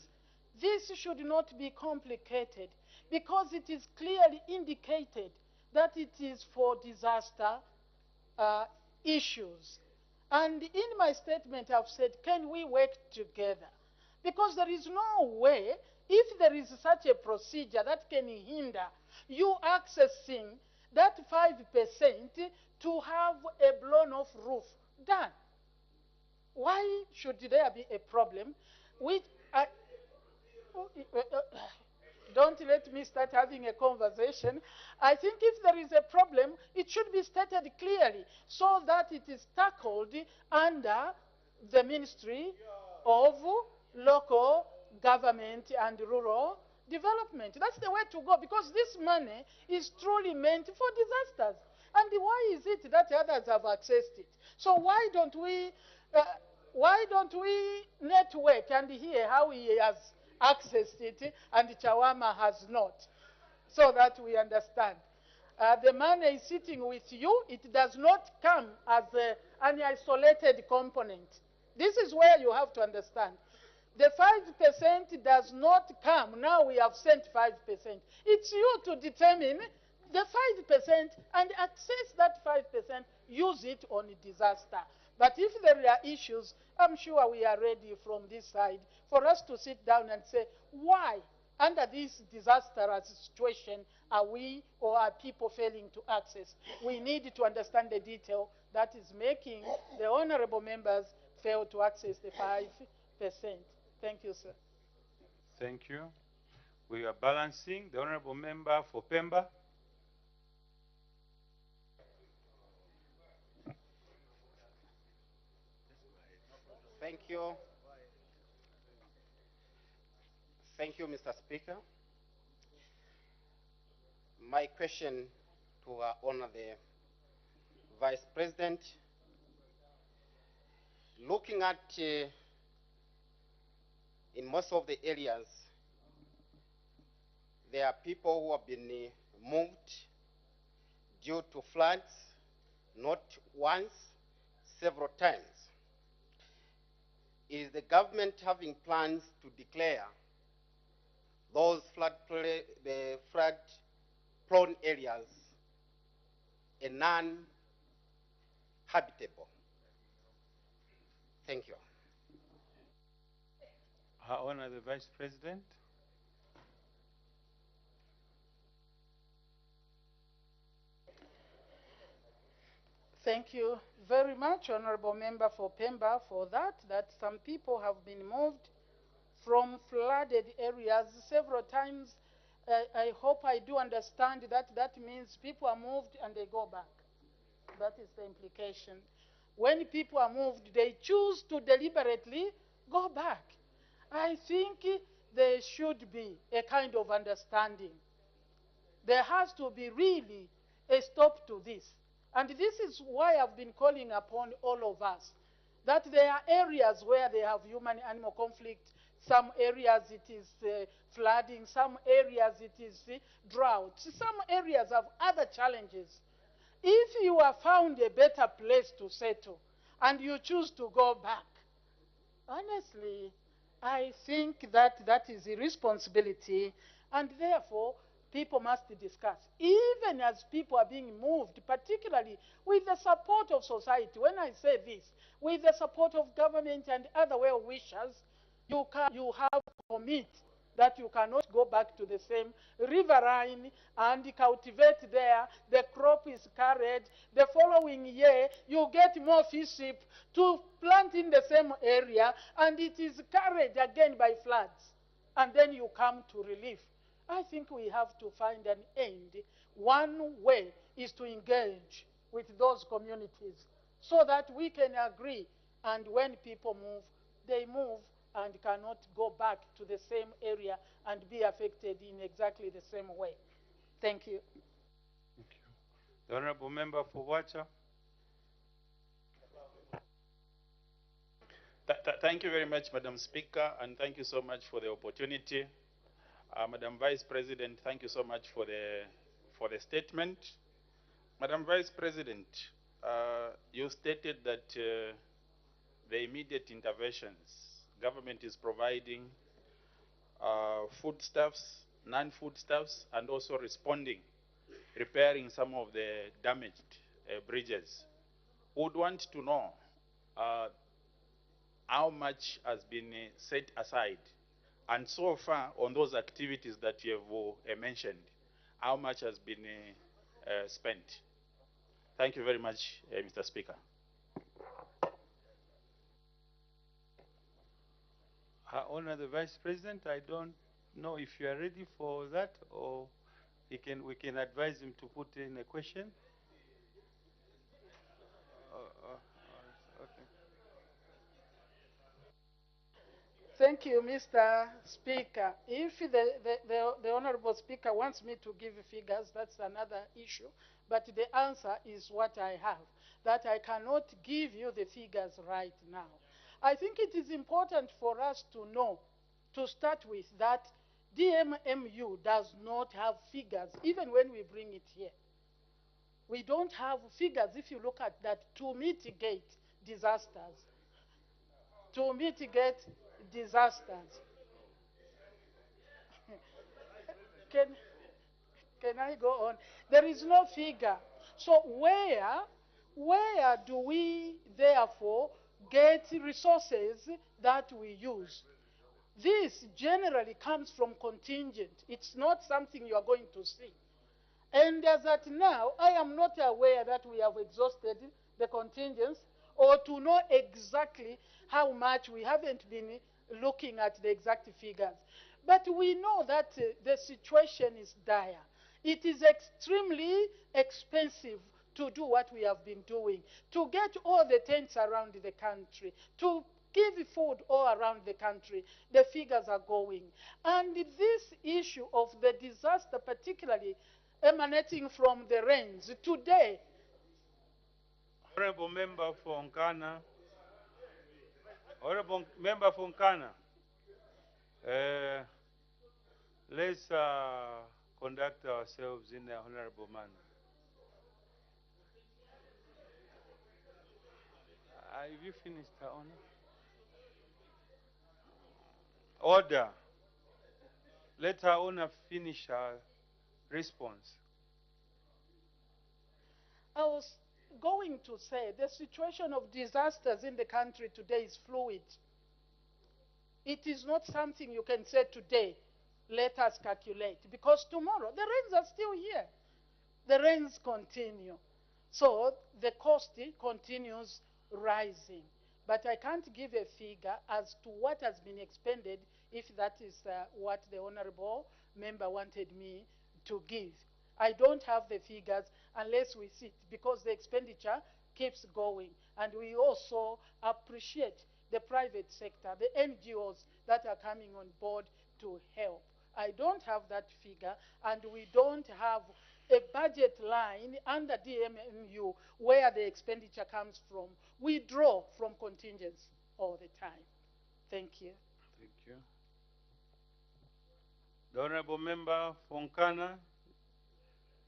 this should not be complicated because it is clearly indicated that it is for disaster issues. And in my statement, I've said, can we work together? Because there is no way, if there is such a procedure that can hinder you accessing that 5% to have a blown off roof done. Why should there be a problem? Which don't let me start having a conversation. I think if there is a problem, it should be stated clearly so that it is tackled under the Ministry of Local Government and Rural Development. That's the way to go because this money is truly meant for disasters. And why is it that others have accessed it? So why don't we network and hear how he has accessed it and Chawama has not, so that we understand. The money is sitting with you. It does not come as an isolated component. This is where you have to understand. The 5% does not come. Now we have sent 5%. It's you to determine the 5% and access that 5%, use it on a disaster. But if there are issues, I'm sure we are ready from this side for us to sit down and say, why, under this disastrous situation, are we or are people failing to access? We need to understand the detail that is making the honorable members fail to access the 5%. Thank you, sir. Thank you. We are balancing. The honorable member for Pemba. Thank you. Thank you, Mr. Speaker. My question to honor the Vice President, looking at in most of the areas, there are people who have been moved due to floods, not once, several times. Is the government having plans to declare those flood-prone areas a non-habitable? Thank you. Her Honor the Vice President. Thank you very much, Honorable Member for Pemba, for that some people have been moved from flooded areas several times. I hope I do understand that that means people are moved and they go back. That is the implication. When people are moved, they choose to deliberately go back. I think there should be a kind of understanding. There has to be really a stop to this. And this is why I've been calling upon all of us, that there are areas where they have human-animal conflict. Some areas it is flooding. Some areas it is drought. Some areas have other challenges. If you have found a better place to settle and you choose to go back, honestly, I think that that is a responsibility, and therefore people must discuss. Even as people are being moved, particularly with the support of society, when I say this, with the support of government and other well-wishers, you have to commit that you cannot go back to the same riverine and cultivate there. The crop is carried. The following year, you get more fish to plant in the same area, and it is carried again by floods. And then you come to relief. I think we have to find an end. One way is to engage with those communities so that we can agree. And when people move, they move and cannot go back to the same area and be affected in exactly the same way. Thank you. The Honorable Member for Water. Thank you very much, Madam Speaker, and thank you so much for the opportunity. Madam Vice President, thank you so much for the statement. Madam Vice President, you stated that the immediate interventions government is providing foodstuffs, non-foodstuffs, and also responding, repairing some of the damaged bridges. Would want to know how much has been set aside, and so far on those activities that you have mentioned, how much has been spent? Thank you very much, Mr. Speaker. Honor the Vice President, I don't know if you are ready for that, or we can advise him to put in a question. Okay. Thank you, Mr. Speaker. If the Honorable Speaker wants me to give figures, that's another issue. But the answer is what I have, that I cannot give you the figures right now. I think it is important for us to know, to start with, that DMMU does not have figures, even when we bring it here. We don't have figures, if you look at that, to mitigate disasters. To mitigate disasters. Can I go on? There is no figure. So where do we therefore get resources that we use? This generally comes from contingent. It's not something you are going to see. And as at now, I am not aware that we have exhausted the contingents or to know exactly how much. We haven't been looking at the exact figures. But we know that the situation is dire. It is extremely expensive to do what we have been doing, to get all the tents around the country, to give food all around the country. The figures are going. And this issue of the disaster, particularly emanating from the rains, today. Honorable Member for Nkana. Honorable Member for Nkana. Let's conduct ourselves in an honorable manner. Have you finished, Her Honor? Order. Let Her Honor finish her response. I was going to say the situation of disasters in the country today is fluid. It is not something you can say today, let us calculate, because tomorrow the rains are still here. The rains continue. So the cost continues rising. But I can't give a figure as to what has been expended, if that is what the honorable member wanted me to give. I don't have the figures unless we see it, because the expenditure keeps going. And we also appreciate the private sector, the NGOs that are coming on board to help. I don't have that figure, and we don't have a budget line under DMMU where the expenditure comes from. We draw from contingents all the time. Thank you. Thank you. The Honorable Member for Nkana,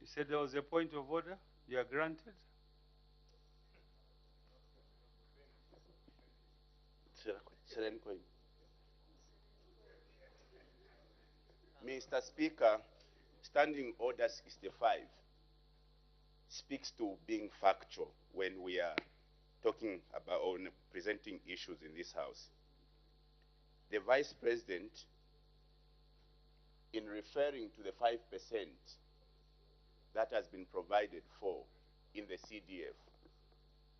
you said there was a point of order. You are granted. Mr. Speaker, Standing Order 65 speaks to being factual when we are talking about or presenting issues in this House. The Vice President, in referring to the 5% that has been provided for in the CDF,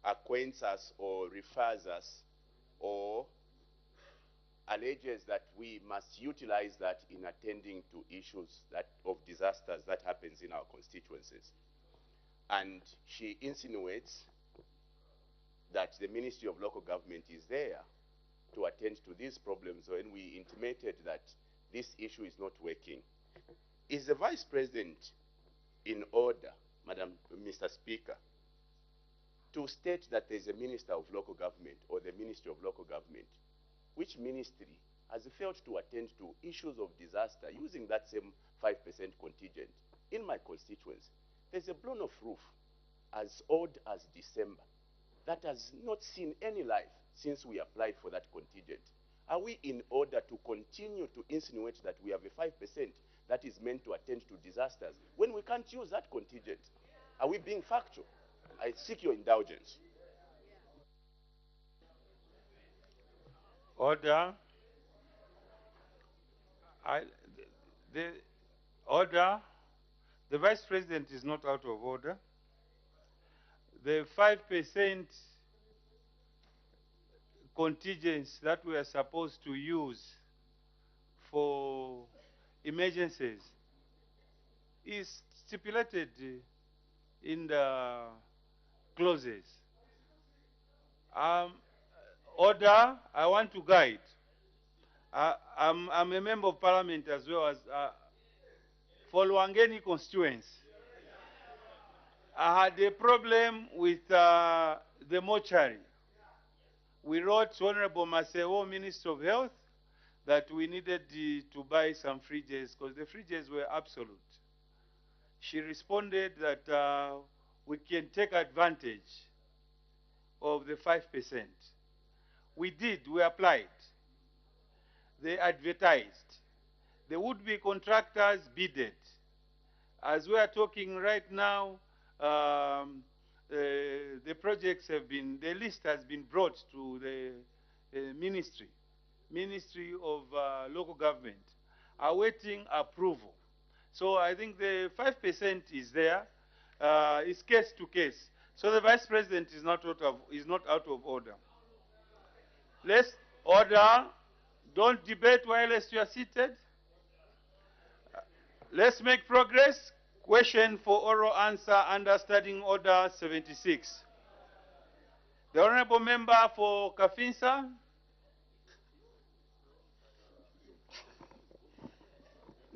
acquaints us or refers us or alleges that we must utilize that in attending to issues of disasters that happens in our constituencies. And she insinuates that the Ministry of Local Government is there to attend to these problems when we intimated that this issue is not working. Is the Vice President in order, Mr. Speaker, to state that there is a Minister of Local Government or the Ministry of Local Government, which ministry has failed to attend to issues of disaster using that same 5% contingent. In my constituency, there's a blown-off roof as old as December that has not seen any life since we applied for that contingent. Are we in order to continue to insinuate that we have a 5% that is meant to attend to disasters when we can't use that contingent? Are we being factual? I seek your indulgence. Order. The order. The Vice President is not out of order. The 5% contingents that we are supposed to use for emergencies is stipulated in the clauses. Order, I want to guide. I'm a member of parliament as well as for Luangeni constituency. I had a problem with the mortuary. We wrote to Honorable Maseo, Minister of Health, that we needed to buy some fridges because the fridges were absolute. She responded that we can take advantage of the 5%. We did, we applied. They advertised. The would-be contractors bidded. As we are talking right now, the projects have been, the list has been brought to the Ministry of Local Government, awaiting approval. So I think the 5% is there. It's case to case. So the Vice President is not out of order. Let's order. Don't debate while you are seated. Let's make progress. Question for oral answer under Standing Order 76. The Honorable Member for Kafinsa.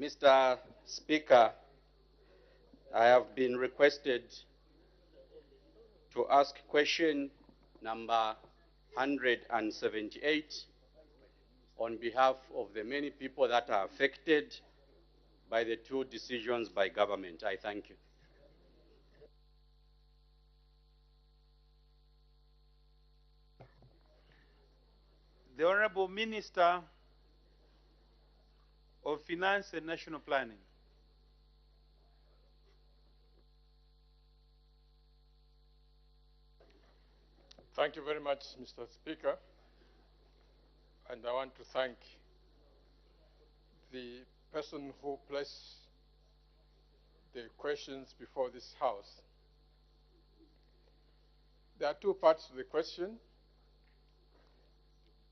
Mr. Speaker, I have been requested to ask question number 178 on behalf of the many people that are affected by the two decisions by government. I thank you. The Honorable Minister of Finance and National Planning. Thank you very much, Mr. Speaker. And I want to thank the person who placed the questions before this House. There are two parts to the question.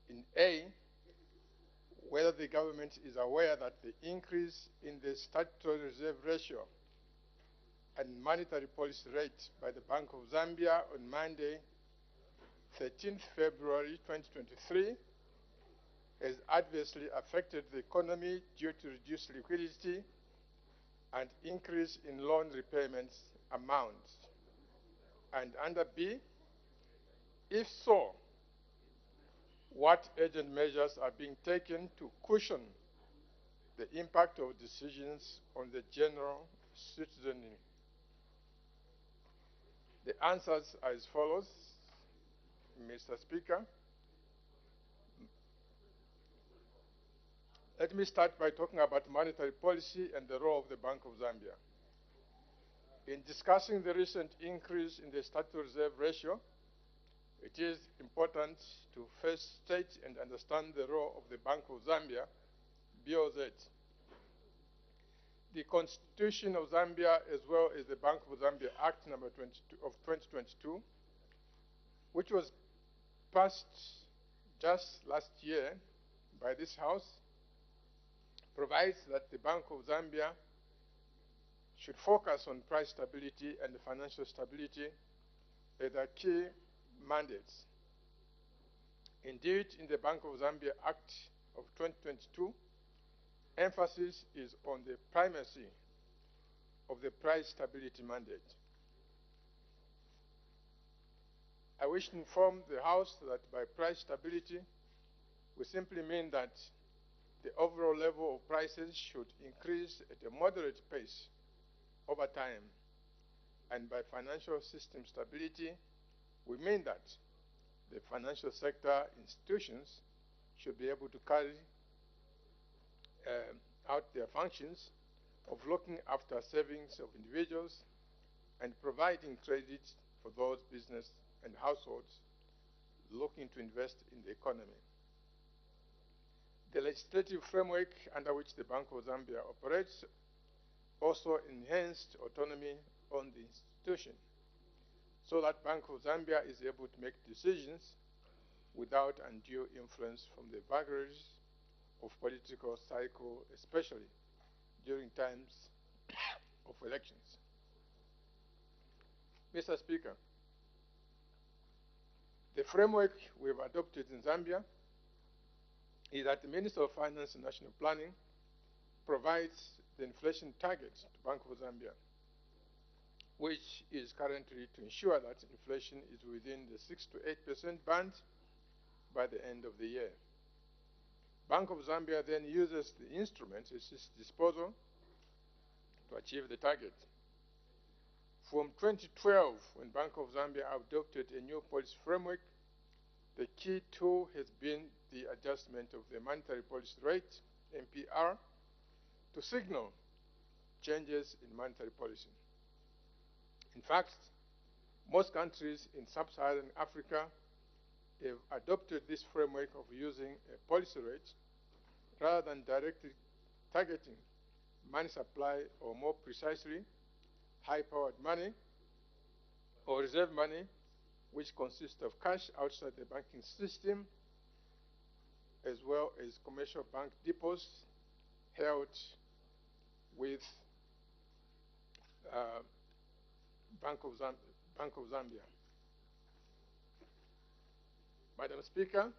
In A, whether the government is aware that the increase in the statutory reserve ratio and monetary policy rate by the Bank of Zambia on Monday, 13th February 2023, has adversely affected the economy due to reduced liquidity and increase in loan repayments amounts. And under B, if so, what urgent measures are being taken to cushion the impact of decisions on the general citizenry? The answers are as follows, Mr. Speaker. Let me start by talking about monetary policy and the role of the Bank of Zambia. In discussing the recent increase in the statutory reserve ratio, it is important to first state and understand the role of the Bank of Zambia, BOZ. The Constitution of Zambia, as well as the Bank of Zambia Act number 22 of 2022, which was passed just last year by this House, provides that the Bank of Zambia should focus on price stability and financial stability as their key mandates. Indeed, in the Bank of Zambia Act of 2022, emphasis is on the primacy of the price stability mandate. I wish to inform the House that by price stability, we simply mean that the overall level of prices should increase at a moderate pace over time. And by financial system stability, we mean that the financial sector institutions should be able to carry out their functions of looking after savings of individuals and providing credit for those business and households looking to invest in the economy. The legislative framework under which the Bank of Zambia operates also enhanced autonomy on the institution, so that Bank of Zambia is able to make decisions without undue influence from the vagaries of political cycle, especially during times of elections. Mr. Speaker, the framework we have adopted in Zambia is that the Minister of Finance and National Planning provides the inflation target to Bank of Zambia, which is currently to ensure that inflation is within the 6 to 8% band by the end of the year. Bank of Zambia then uses the instruments at its disposal to achieve the target. From 2012, when Bank of Zambia adopted a new policy framework, the key tool has been the adjustment of the monetary policy rate, MPR, to signal changes in monetary policy. In fact, most countries in sub-Saharan Africa have adopted this framework of using a policy rate rather than directly targeting money supply, or more precisely, high-powered money or reserve money, which consists of cash outside the banking system, as well as commercial bank deposits held with Bank of Zambia. Madam Speaker,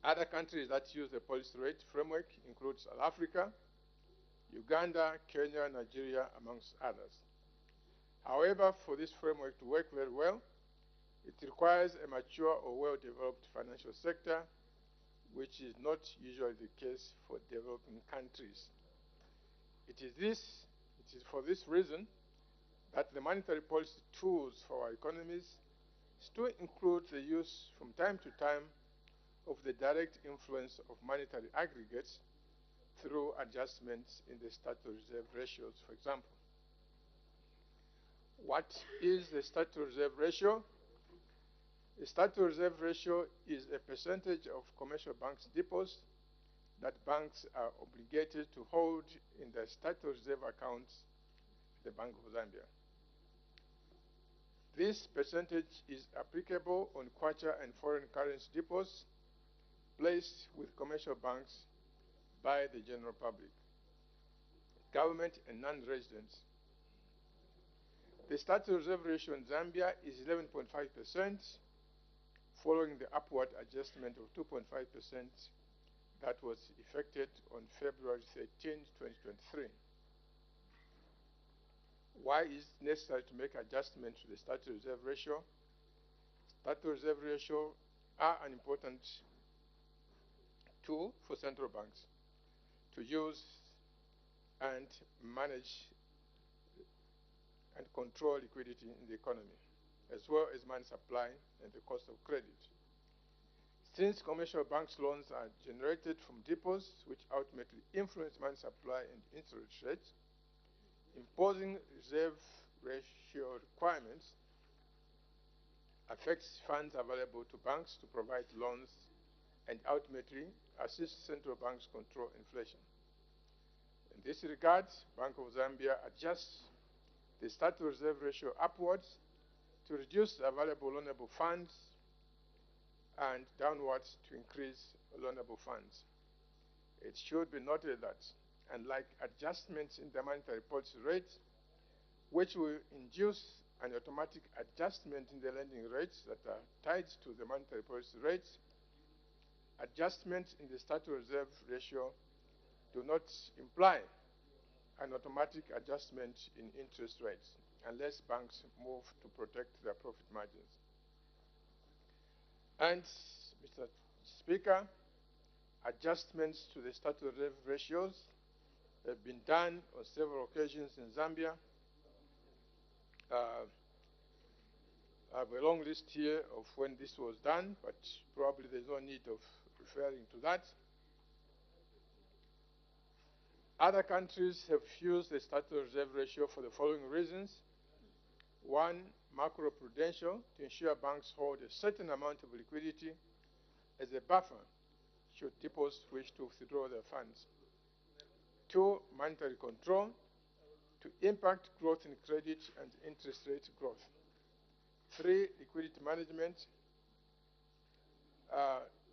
other countries that use the policy rate framework include South Africa, Uganda, Kenya, Nigeria, amongst others. However, for this framework to work very well, it requires a mature or well-developed financial sector, which is not usually the case for developing countries. It is for this reason that the monetary policy tools for our economies still include the use from time to time of the direct influence of monetary aggregates through adjustments in the statutory reserve ratios, for example. What is the statutory reserve ratio? The statutory reserve ratio is a percentage of commercial banks' deposits that banks are obligated to hold in their statutory reserve accounts at the Bank of Zambia. This percentage is applicable on kwacha and foreign currency deposits placed with commercial banks by the general public, government and non-residents. The statutory reserve ratio in Zambia is 11.5%, following the upward adjustment of 2.5% that was effected on February 13, 2023. Why is it necessary to make adjustments to the statutory reserve ratio? Statutory reserve ratio are an important tool for central banks to use and manage and control liquidity in the economy, as well as money supply and the cost of credit. Since commercial banks' loans are generated from deposits, which ultimately influence money supply and interest rates, imposing reserve ratio requirements affects funds available to banks to provide loans and ultimately assist central banks control inflation. In this regard, Bank of Zambia adjusts the statutory reserve ratio upwards to reduce the available loanable funds and downwards to increase loanable funds. It should be noted that, unlike adjustments in the monetary policy rate, which will induce an automatic adjustment in the lending rates that are tied to the monetary policy rates, adjustments in the statutory reserve ratio do not imply an automatic adjustment in interest rates unless banks move to protect their profit margins. And, Mr. Speaker, adjustments to the statutory revenue ratios have been done on several occasions in Zambia. I have a long list here of when this was done, but probably there's no need of referring to that. Other countries have used the statutory reserve ratio for the following reasons. One, macroprudential, to ensure banks hold a certain amount of liquidity as a buffer should depositors wish to withdraw their funds. Two, monetary control, to impact growth in credit and interest rate growth. Three, liquidity management.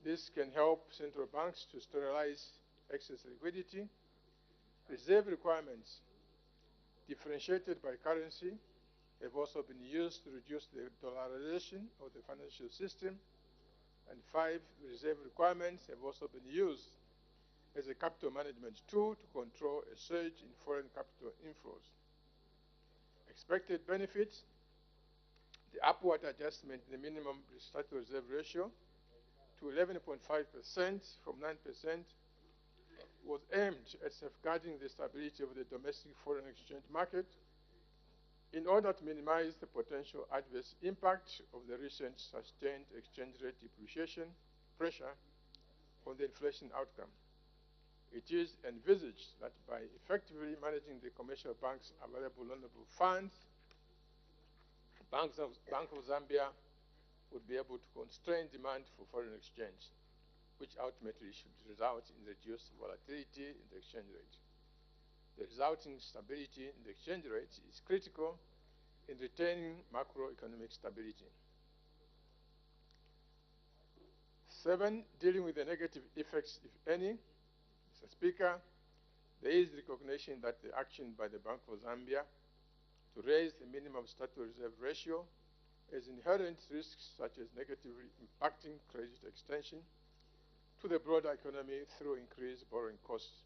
This can help central banks to sterilize excess liquidity. Reserve requirements, differentiated by currency, have also been used to reduce the dollarization of the financial system. And five, reserve requirements have also been used as a capital management tool to control a surge in foreign capital inflows. Expected benefits, the upward adjustment in the minimum statutory reserve ratio to 11.5% from 9% was aimed at safeguarding the stability of the domestic foreign exchange market in order to minimize the potential adverse impact of the recent sustained exchange rate depreciation pressure on the inflation outcome. It is envisaged that by effectively managing the commercial bank's available loanable funds, Bank of Zambia would be able to constrain demand for foreign exchange, which ultimately should result in reduced volatility in the exchange rate. The resulting stability in the exchange rate is critical in retaining macroeconomic stability. 7, dealing with the negative effects, if any. Mr. Speaker, there is recognition that the action by the Bank of Zambia to raise the minimum statutory reserve ratio has inherent risks such as negatively impacting credit extension to the broader economy through increased borrowing costs.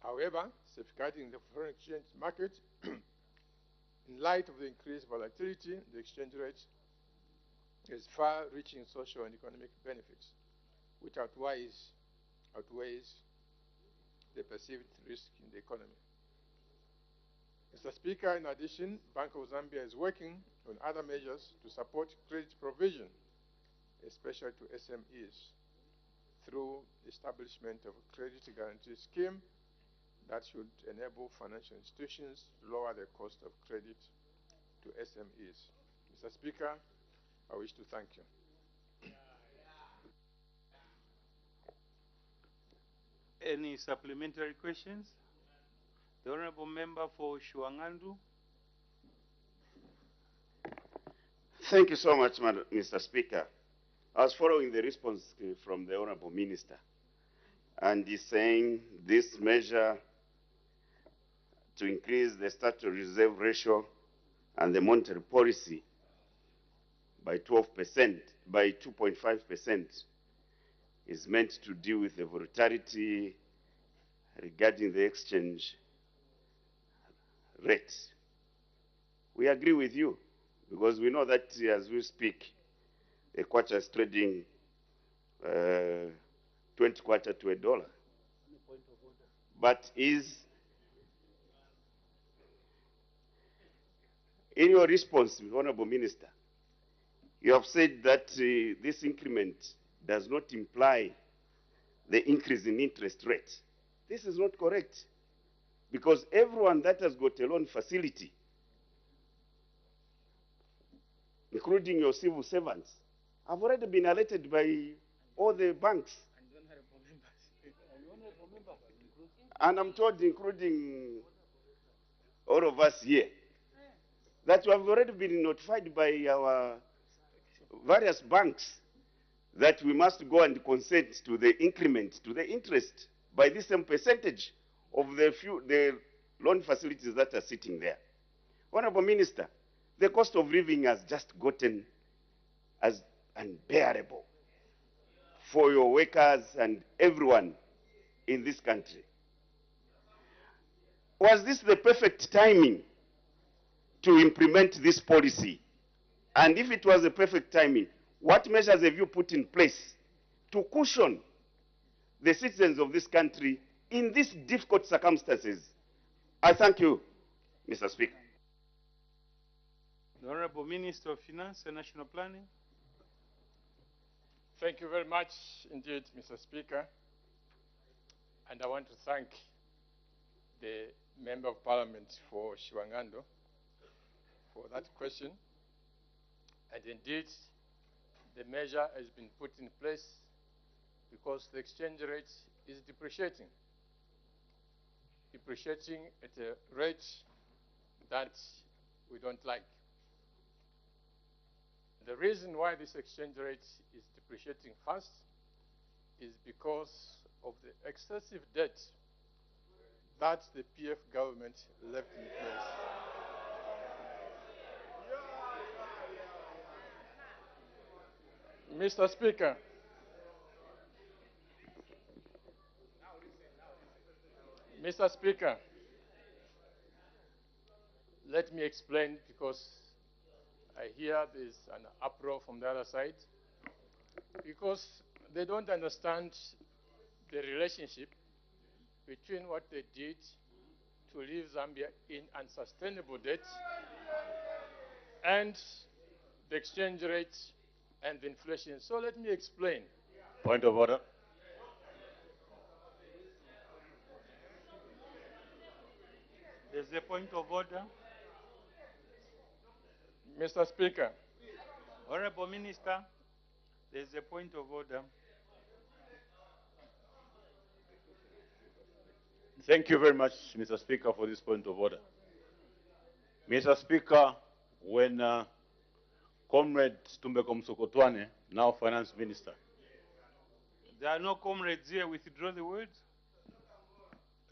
However, safeguarding the foreign exchange market in light of the increased volatility in the exchange rate has far-reaching social and economic benefits, which outweighs the perceived risk in the economy. Mr. Speaker, in addition, Bank of Zambia is working on other measures to support credit provision, especially to SMEs, through establishment of a credit guarantee scheme that should enable financial institutions to lower the cost of credit to SMEs. Mr. Speaker, I wish to thank you. Any supplementary questions? The Honorable Member for Shuangandu. Thank you so much, Mr. Speaker. I was following the response from the Honorable Minister, and he's saying this measure to increase the statutory reserve ratio and the monetary policy by 12%, by 2.5%, is meant to deal with the volatility regarding the exchange rate. We agree with you, because we know that as we speak, a kwacha is trading 20 kwacha to $1. But in your response, Honorable Minister, you have said that this increment does not imply the increase in interest rate. This is not correct, because everyone that has got a loan facility, including your civil servants, have already been alerted by all the banks. And I'm told, including all of us here, that we have already been notified by our various banks that we must go and consent to the increment, to the interest, by the same percentage of the loan facilities that are sitting there. Honorable Minister, the cost of living has just gotten as unbearable for your workers and everyone in this country. Was this the perfect timing to implement this policy? And if it was the perfect timing, what measures have you put in place to cushion the citizens of this country in these difficult circumstances? I thank you, Mr. Speaker. The Honorable Minister of Finance and National Planning. Thank you very much indeed, Mr. Speaker. And I want to thank the Member of Parliament for Shiwangando for that question. And indeed, the measure has been put in place because the exchange rate is depreciating at a rate that we don't like. The reason why this exchange rate is depreciating fast is because of the excessive debt that the PF government left in place. Mr. Speaker, Mr. Speaker, let me explain because I hear there's an uproar from the other side because they don't understand the relationship between what they did to leave Zambia in unsustainable debt and the exchange rate and the inflation. So let me explain. Point of order. There's a point of order. Mr. Speaker. Honorable Minister, there's a point of order. Thank you very much, Mr. Speaker, for this point of order. Mr. Speaker, when Comrade Tumbeko Msokotwane, now Finance Minister. There are no comrades here. Withdraw the word.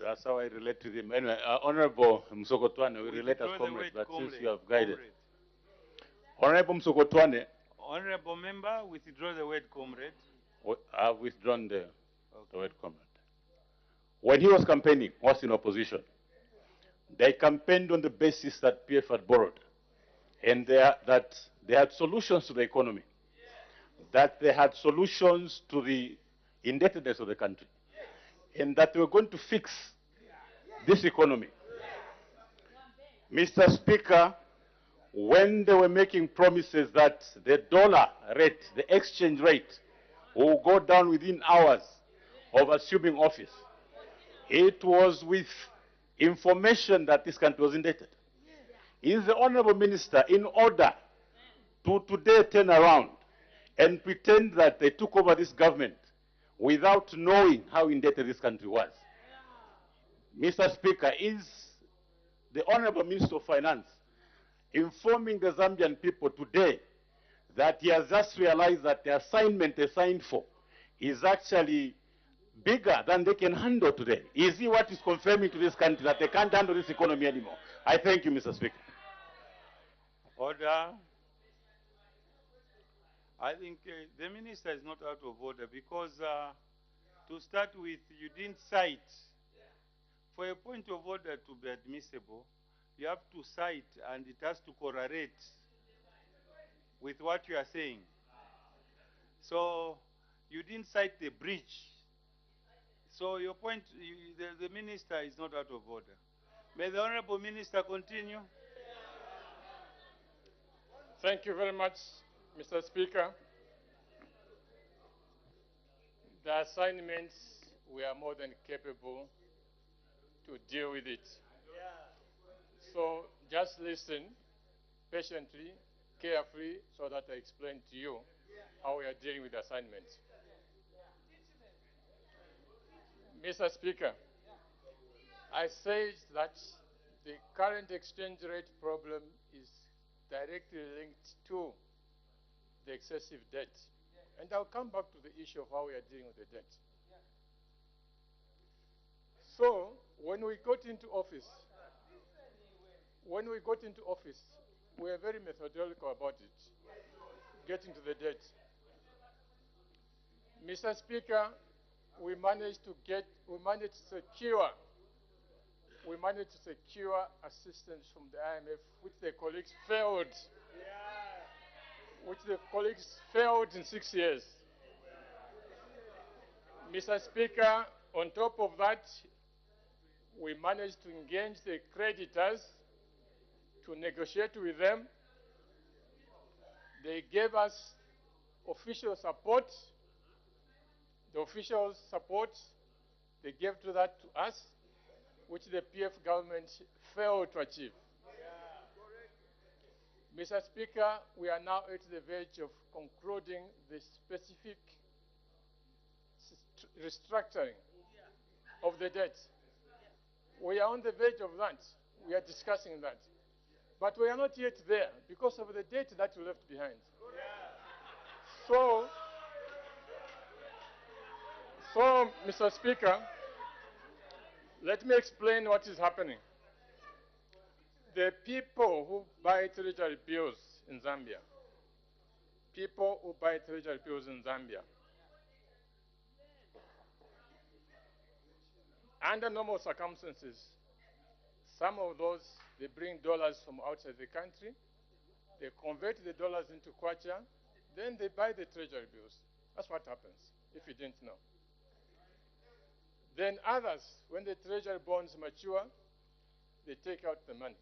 That's how I relate to them. Anyway, Honorable Msokotwane, we relate as comrades, but since you have guided. Honorable Msokotwane. Honorable Member, withdraw the word comrade. I've withdrawn the word comrade. When he was campaigning, was in opposition, they campaigned on the basis that PF had borrowed, and that they had solutions to the economy, that they had solutions to the indebtedness of the country, and that they were going to fix this economy. Mr. Speaker, when they were making promises that the dollar rate, the exchange rate, will go down within hours of assuming office, it was with information that this country was indebted. Is the Honorable Minister in order to today turn around and pretend that they took over this government without knowing how indebted this country was? Mr. Speaker, is the Honorable Minister of Finance informing the Zambian people today that he has just realized that the assignment they signed for is actually bigger than they can handle today? Is he what is confirming to this country that they can't handle this economy anymore? I thank you, Mr. Speaker. Order. I think the minister is not out of order because to start with, you didn't cite. For a point of order to be admissible, you have to cite and it has to correlate with what you are saying. So you didn't cite the bridge. So your point, the minister is not out of order. May the Honorable Minister continue. Thank you very much, Mr. Speaker. The assignments, we are more than capable to deal with it. So just listen patiently, carefully, so that I explain to you how we are dealing with the assignments. Mr. Speaker, I said that the current exchange rate problem is directly linked to the excessive debt. And I'll come back to the issue of how we are dealing with the debt. So, when we got into office, we were very methodical about it, getting to the debt. Mr. Speaker, we managed to secure we managed to secure assistance from the IMF, which the colleagues failed. Which the colleagues failed in 6 years. Mr. Speaker, on top of that, we managed to engage the creditors to negotiate with them. They gave us official support. The official support they gave to us, which the PF government failed to achieve. Mr. Speaker, we are now at the verge of concluding the specific restructuring of the debt. We are on the verge of that. We are discussing that. But we are not yet there because of the debt that we left behind. So, Mr. Speaker, let me explain what is happening. The people who buy treasury bills in Zambia, under normal circumstances, some of those, they bring dollars from outside the country, they convert the dollars into kwacha, then they buy the treasury bills. That's what happens, if you didn't know. Then others, when the treasury bonds mature, they take out the money.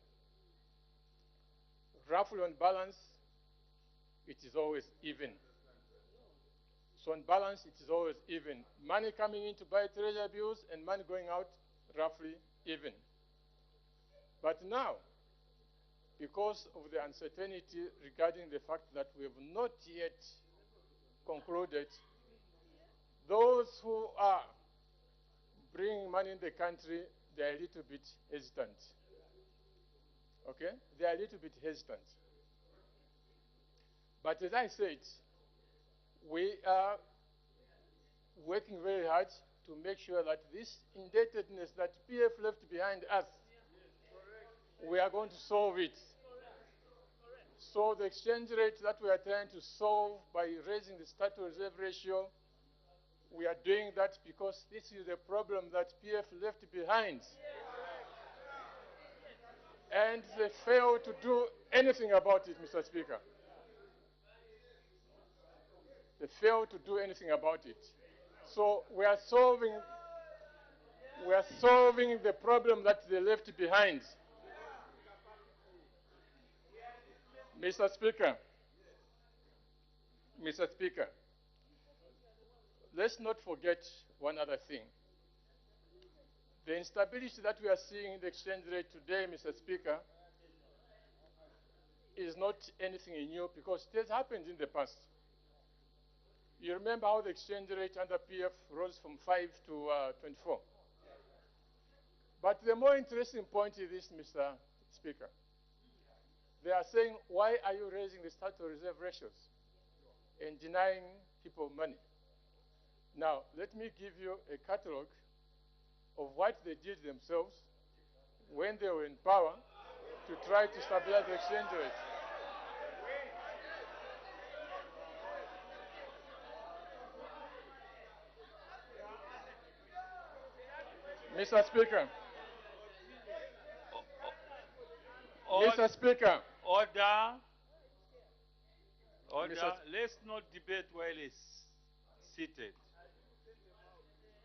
Roughly on balance, it is always even. So on balance, it is always even. Money coming in to buy treasury bills and money going out, roughly even. But now, because of the uncertainty regarding the fact that we have not yet concluded, those who are bringing money in the country, they are a little bit hesitant. Okay? They are a little bit hesitant. But as I said, we are working very hard to make sure that this indebtedness that PF left behind us, we are going to solve it. So the exchange rate that we are trying to solve by raising the statutory reserve ratio, we are doing that because this is a problem that PF left behind. And they failed to do anything about it, Mr. Speaker. They failed to do anything about it. So we are solving the problem that they left behind. Mr. Speaker, let's not forget one other thing. The instability that we are seeing in the exchange rate today, Mr. Speaker, is not anything new because it has happened in the past. You remember how the exchange rate under PF rose from 5 to 24. But the more interesting point is this, Mr. Speaker. They are saying, why are you raising the statutory reserve ratios and denying people money? Now, let me give you a catalog of what they did themselves when they were in power to try to stabilize the exchange rate. Mr. Speaker. Mr. Speaker. Order. Let's not debate while he's seated.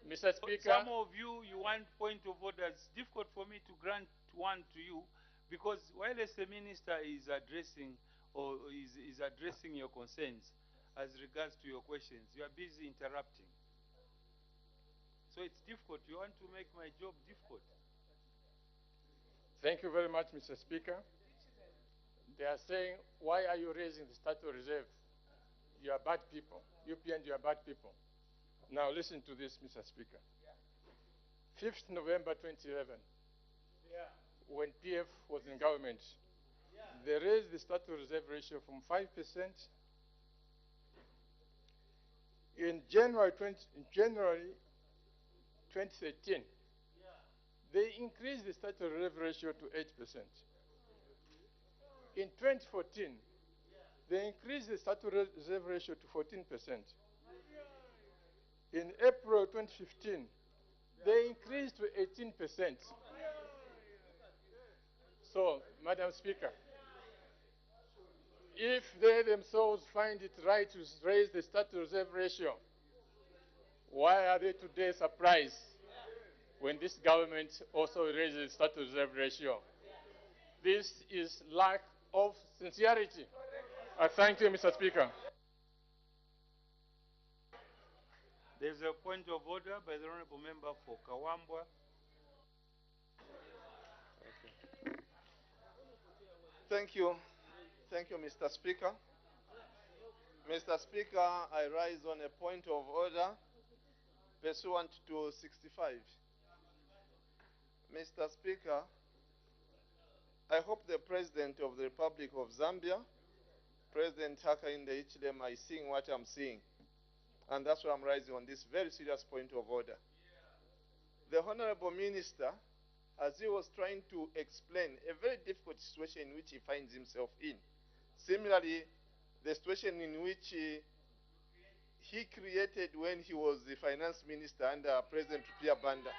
Mr. Speaker. Some of you want point of order. It's difficult for me to grant one to you because while as the minister is addressing or is addressing your concerns as regards to your questions, you are busy interrupting. So it's difficult. You want to make my job difficult. Thank you very much, Mr. Speaker. They are saying, why are you raising the statutory reserve? You are bad people. UPN, you are bad people. Now listen to this, Mr. Speaker. 5th November 2011, when PF was in government, they raised the statutory reserve ratio from 5%. In January 2013, they increased the statutory reserve ratio to 8%. In 2014, they increased the statutory reserve ratio to 14%. In April 2015, they increased to 18%. So, Madam Speaker, if they themselves find it right to raise the status reserve ratio, why are they today surprised when this government also raises the status reserve ratio? This is lack of sincerity. I thank you, Mr. Speaker. There's a point of order by the Honorable Member for Kawambwa. Thank you. Thank you, Mr. Speaker. Mr. Speaker, I rise on a point of order pursuant to 65. Mr. Speaker, I hope the President of the Republic of Zambia, President Hakainde Hichilema, is seeing what I'm seeing. And that's why I'm rising on this very serious point of order. The Honorable Minister, as he was trying to explain a very difficult situation in which he finds himself in, similarly, the situation in which he created when he was the finance minister under President Rupia Banda.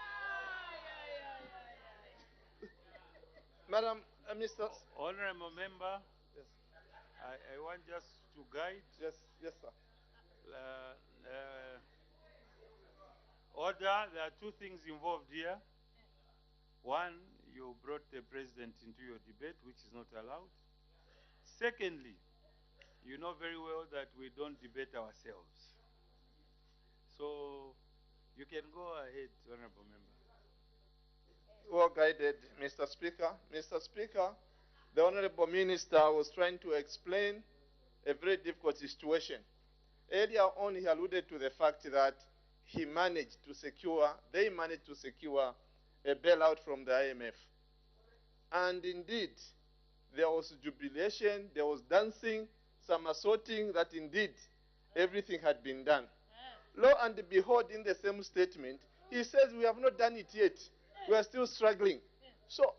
Madam, Mr. Honorable Member, Yes. I want just to guide. Yes, yes, sir. Order, there are two things involved here. One, you brought the president into your debate, which is not allowed. Secondly, you know very well that we don't debate ourselves. So you can go ahead, Honorable Member. Well guided, Mr. Speaker. Mr. Speaker, the Honorable Minister was trying to explain a very difficult situation. Earlier on, he alluded to the fact that they managed to secure a bailout from the IMF. And indeed, there was jubilation, there was dancing, some asserting that indeed everything had been done. Lo and behold, in the same statement, he says we have not done it yet. We are still struggling. So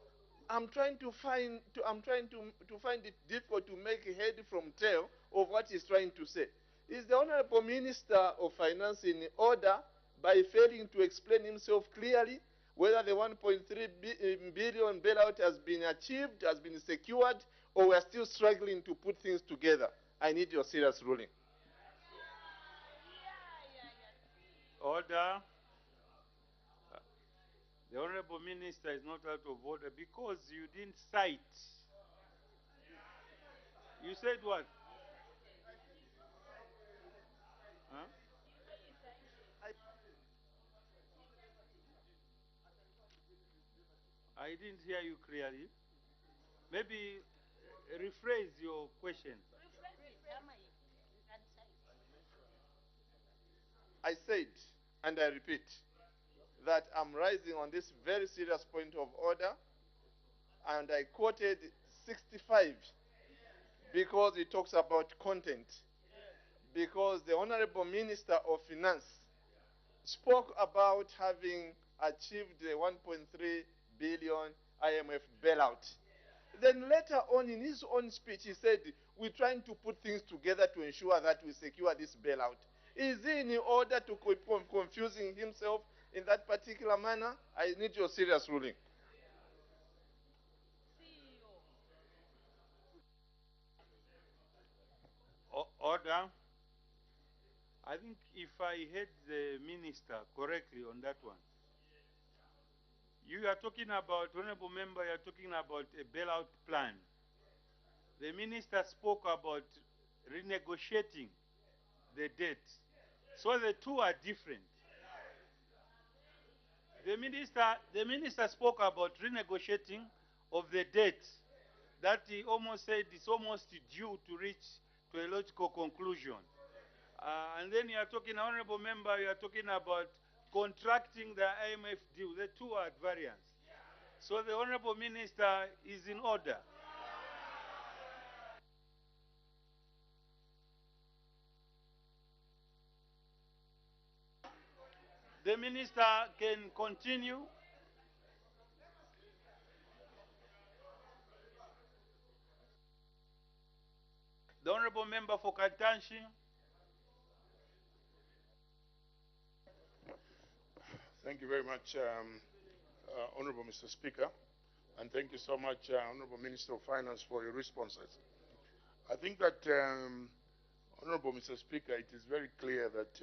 I'm trying to find it difficult to make head from tail of what he's trying to say. Is the Honorable Minister of Finance in order by failing to explain himself clearly whether the 1.3 billion bailout has been achieved, has been secured, or we are still struggling to put things together? I need your serious ruling. Order. The Honorable Minister is not out of order because you didn't cite. You said what? Huh? I didn't hear you clearly. Maybe rephrase your question. I said, and I repeat, that I'm rising on this very serious point of order, and I quoted 65 because it talks about content. Because the Honorable Minister of Finance spoke about having achieved the 1.3 billion IMF bailout. Then later on in his own speech, he said, we're trying to put things together to ensure that we secure this bailout. Is he in order to keep confusing himself in that particular manner? I need your serious ruling. Order. I think if I heard the minister correctly on that one, you are talking about, Honorable Member, you are talking about a bailout plan. The minister spoke about renegotiating the debt. So the two are different. The minister spoke about renegotiating of the debt that he almost said it's almost due to reach to a logical conclusion. And then you are talking, Honorable Member, you are talking about contracting the IMF deal. The two are at variance. So the Honorable Minister is in order. The Minister can continue. The Honorable Member for Katanshi. Thank you very much, Honorable Mr. Speaker. And thank you so much, Honorable Minister of Finance, for your responses. I think that, Honorable Mr. Speaker, it is very clear that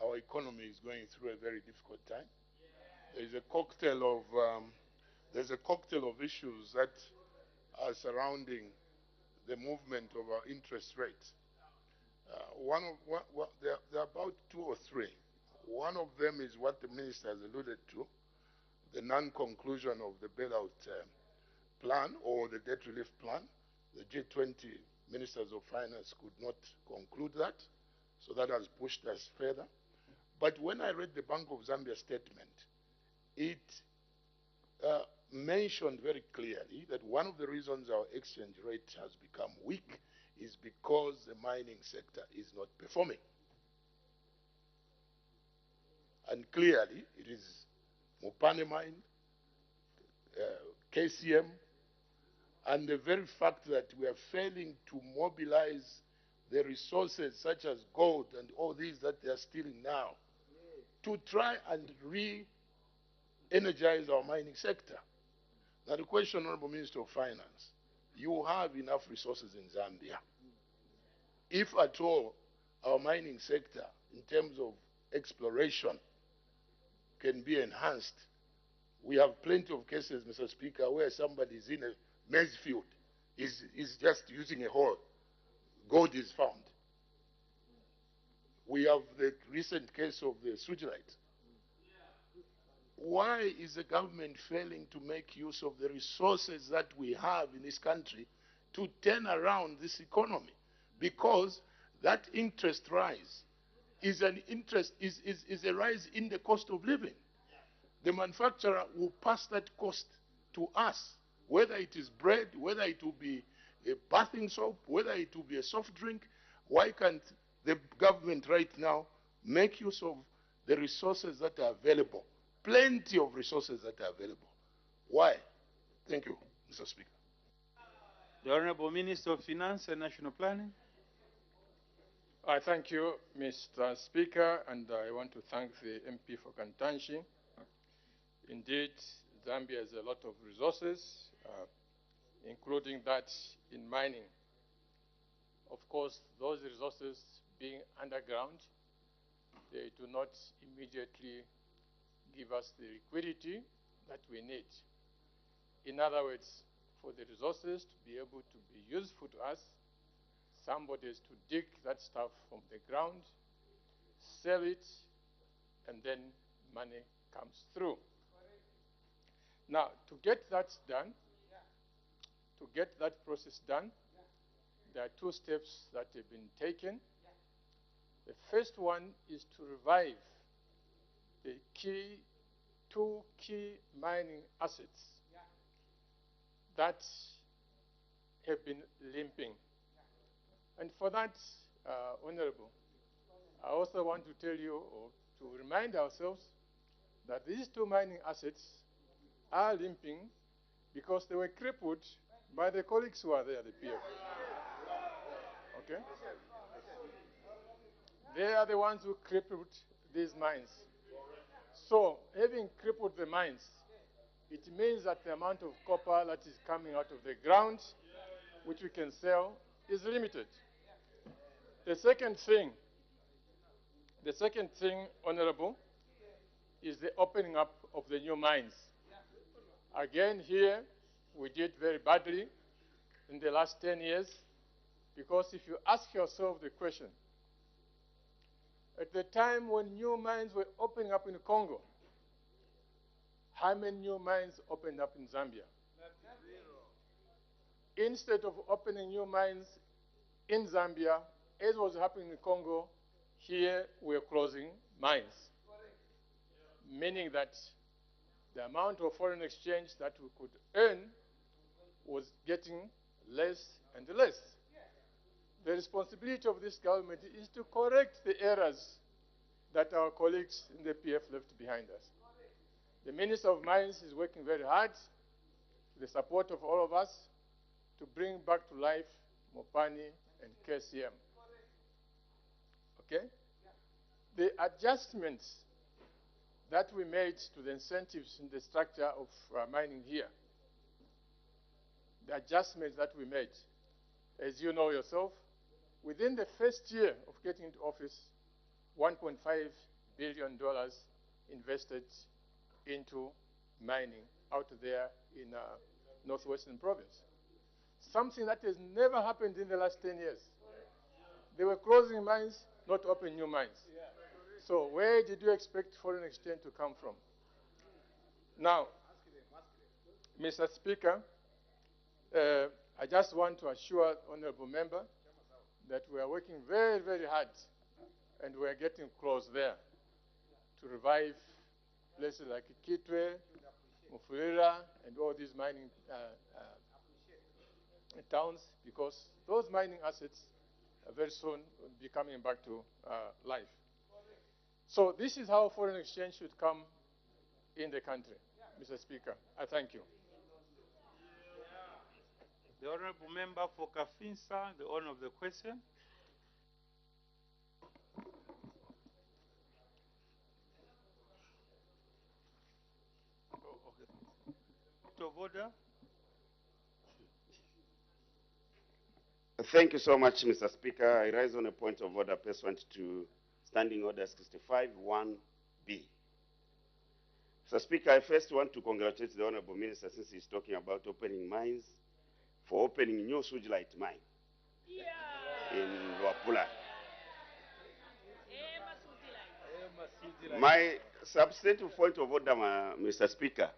our economy is going through a very difficult time. There's a cocktail of issues that are surrounding the movement of our interest rates. There are about two or three. One of them is what the minister has alluded to, the non-conclusion of the bailout plan or the debt relief plan. The G20 ministers of finance could not conclude that, so that has pushed us further. But when I read the Bank of Zambia statement, it mentioned very clearly that one of the reasons our exchange rate has become weak is because the mining sector is not performing. And clearly, it is Mopane Mine, KCM, and the very fact that we are failing to mobilize the resources such as gold and all these that they are stealing now to try and re-energize our mining sector. Now the question, Honorable Minister of Finance, you have enough resources in Zambia. If at all our mining sector, in terms of exploration, can be enhanced, we have plenty of cases, Mr. Speaker, where somebody is in a maize field, is just using a hole, gold is found. We have the recent case of the Sujilite. Why is the government failing to make use of the resources that we have in this country to turn around this economy? Because that interest rise is a rise in the cost of living. The manufacturer will pass that cost to us, whether it is bread, whether it will be a bathing soap, whether it will be a soft drink. Why can't the government right now make use of the resources that are available? Plenty of resources that are available. Why? Thank you, Mr. Speaker. The Honorable Minister of Finance and National Planning. I thank you, Mr. Speaker, and I want to thank the MP for Kantanshi. Indeed, Zambia has a lot of resources, including that in mining. Of course, those resources being underground, they do not immediately give us the liquidity that we need. In other words, for the resources to be able to be useful to us, somebody has to dig that stuff from the ground, sell it, and then money comes through. Now, to get that done, to get that process done, there are two steps that have been taken. The first one is to revive the two key mining assets that have been limping. And for that, Honorable, I also want to tell you, or to remind ourselves, that these two mining assets are limping because they were crippled by the colleagues who are there, the PF. Okay? They are the ones who crippled these mines. So, having crippled the mines, it means that the amount of copper that is coming out of the ground, which we can sell, is limited. The second thing, Honorable, is the opening up of the new mines. Again, here, we did very badly in the last 10 years, because if you ask yourself the question, at the time when new mines were opening up in Congo, how many new mines opened up in Zambia? Instead of opening new mines in Zambia, as was happening in Congo, here we're closing mines. Meaning that the amount of foreign exchange that we could earn was getting less and less. The responsibility of this government is to correct the errors that our colleagues in the PF left behind us. The Minister of Mines is working very hard, with the support of all of us, to bring back to life Mopane and KCM. Okay? The adjustments that we made to the incentives in the structure of mining here, the adjustments that we made, as you know yourself, within the first year of getting into office, $1.5 billion invested into mining out there in northwestern province. Something that has never happened in the last 10 years. They were closing mines, not opening new mines. So where did you expect foreign exchange to come from? Now, Mr. Speaker, I just want to assure honorable member that we are working very, very hard, and we are getting close there to revive places like Kitwe, Mufulira, and all these mining towns, because those mining assets very soon will be coming back to life. So this is how foreign exchange should come in the country, Mr. Speaker. I thank you. The honorable member for Kafinsa, the honor of the question. Point of order. Thank you so much, Mr. Speaker. I rise on a point of order pursuant to Standing Order 65(1)(b). Mr. Speaker, I first want to congratulate the Honorable Minister, since he's talking about opening mines, for opening new sewage light mine in Luapula. My substantive point of order, Mr. Speaker,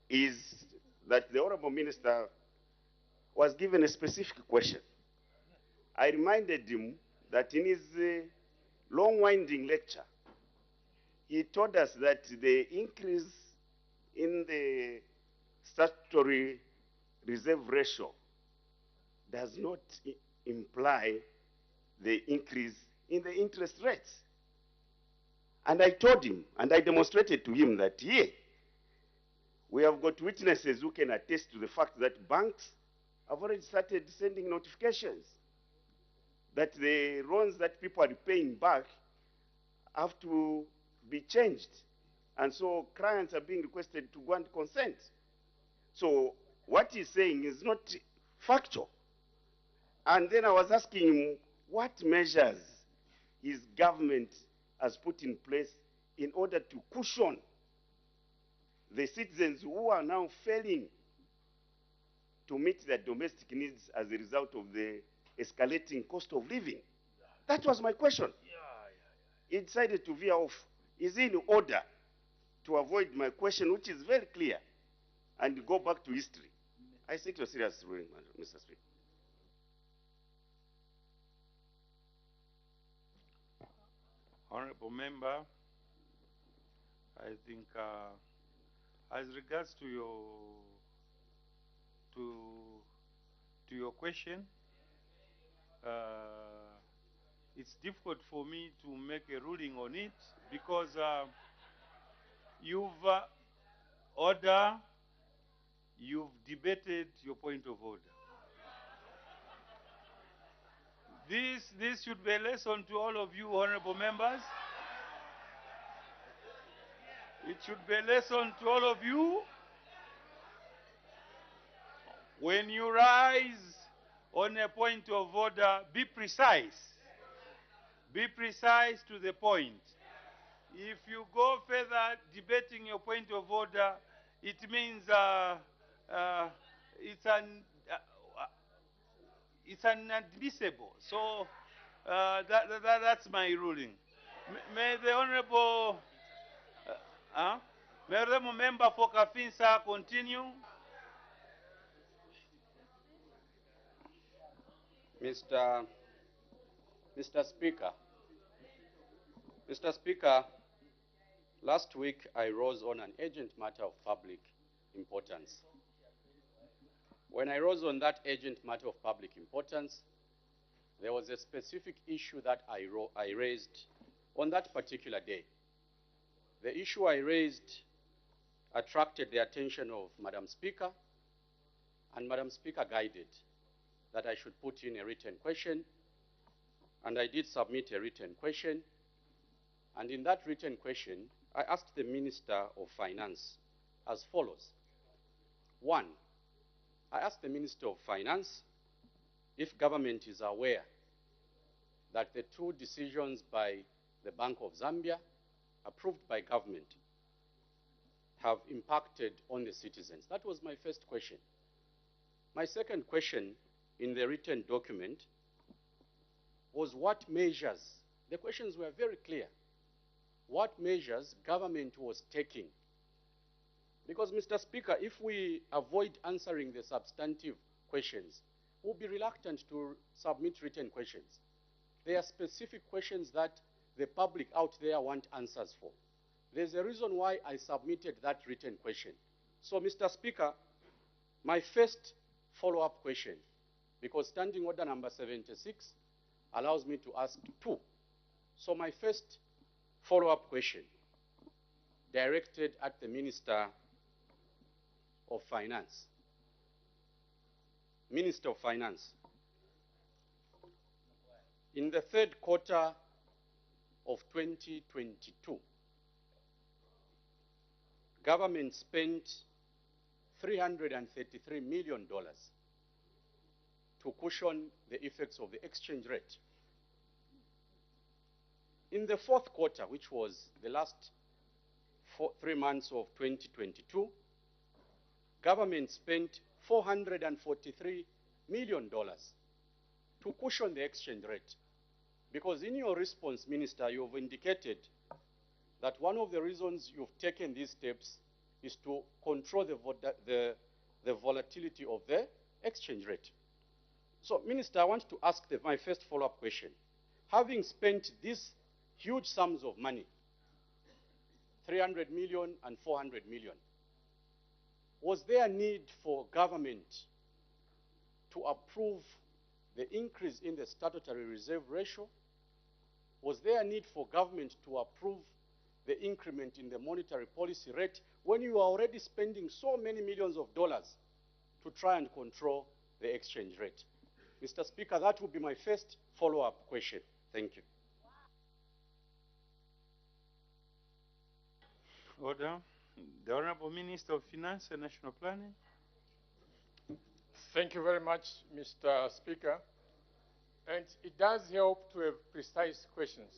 is that the Honorable Minister was given a specific question. I reminded him that in his long-winding lecture, he told us that the increase in the statutory reserve ratio does not imply the increase in the interest rates. And I told him, and I demonstrated to him that here, we have got witnesses who can attest to the fact that banks have already started sending notifications that the loans that people are paying back have to be changed. And so clients are being requested to grant consent. So what he's saying is not factual. And then I was asking him what measures his government has put in place in order to cushion the citizens who are now failing to meet their domestic needs as a result of the escalating cost of living. That was my question. He decided to veer off. Is he in order to avoid my question, which is very clear, and go back to history? I seek your serious ruling, Mr. Speaker. Honorable member, I think as regards to your question, it's difficult for me to make a ruling on it because you've debated your point of order. This should be a lesson to all of you, honorable members. It should be a lesson to all of you. When you rise on a point of order, be precise. Be precise to the point. If you go further debating your point of order, it means it's inadmissible. So that's my ruling. May the honorable member for Kafinsa continue. Mr. Speaker, last week I rose on an urgent matter of public importance. When I rose on that urgent matter of public importance, there was a specific issue that I raised on that particular day. The issue I raised attracted the attention of Madam Speaker, and Madam Speaker guided that I should put in a written question, and I did submit a written question, And in that written question, I asked the Minister of Finance as follows. One, I asked the Minister of Finance if government is aware that the two decisions by the Bank of Zambia, approved by government, have impacted on the citizens. That was my first question. My second question in the written document was what measures, the questions were very clear, what measures government was taking. Because, Mr. Speaker, if we avoid answering the substantive questions, we'll be reluctant to submit written questions. There are specific questions that the public out there want answers for. There's a reason why I submitted that written question. So, Mr. Speaker, my first follow-up question, because Standing Order number 76 allows me to ask two. So my first follow-up question, directed at the Minister of Finance. Minister of Finance, in the third quarter of 2022, government spent $333 million to cushion the effects of the exchange rate. In the fourth quarter, which was the last 3 months of 2022, government spent $443 million to cushion the exchange rate. Because in your response, Minister, you've indicated that one of the reasons you've taken these steps is to control the volatility of the exchange rate. So, Minister, I want to ask my first follow-up question. Having spent these huge sums of money, 300 million and 400 million, was there a need for government to approve the increase in the statutory reserve ratio? Was there a need for government to approve the increment in the monetary policy rate when you are already spending so many millions of dollars to try and control the exchange rate? Mr. Speaker, that would be my first follow-up question. Thank you. Order. The Honorable Minister of Finance and National Planning. Thank you very much, Mr. Speaker. And it does help to have precise questions.